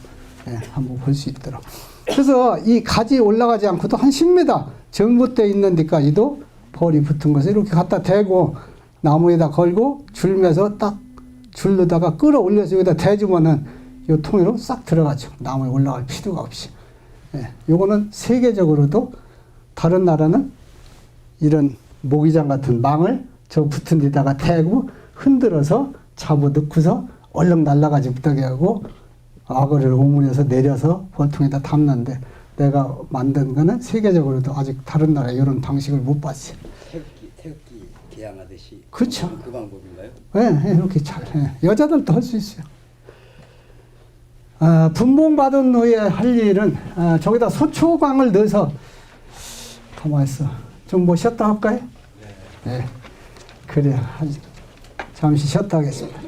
예, 한번 볼 수 있도록. 그래서 이 가지 올라가지 않고도 한 10m 전봇대 있는 데까지도 벌이 붙은 것을 이렇게 갖다 대고 나무에다 걸고 줄매서 딱 줄로다가 끌어올려서 여기다 대주면은 이 통으로 싹 들어가죠. 나무에 올라갈 필요가 없이. 예, 요거는 세계적으로도 다른 나라는 이런 모기장 같은 망을 저 붙은 데다가 대고 흔들어서 잡아 넣고서 얼른 날아가지 못하게 하고 악어를 오므려서 내려서 벌통에다 담는데 내가 만든 거는 세계적으로도 아직 다른 나라에 이런 방식을 못 봤어요. 태극기 개양하듯이. 그렇죠. 그 방법인가요? 네, 이렇게 잘 해. 여자들도 할 수 있어요. 분봉받은 후에 할 일은 저기다 소초광을 넣어서 가만히 있어. 좀 뭐 쉬었다 할까요? 네. 그래. 잠시 쉬었다 하겠습니다.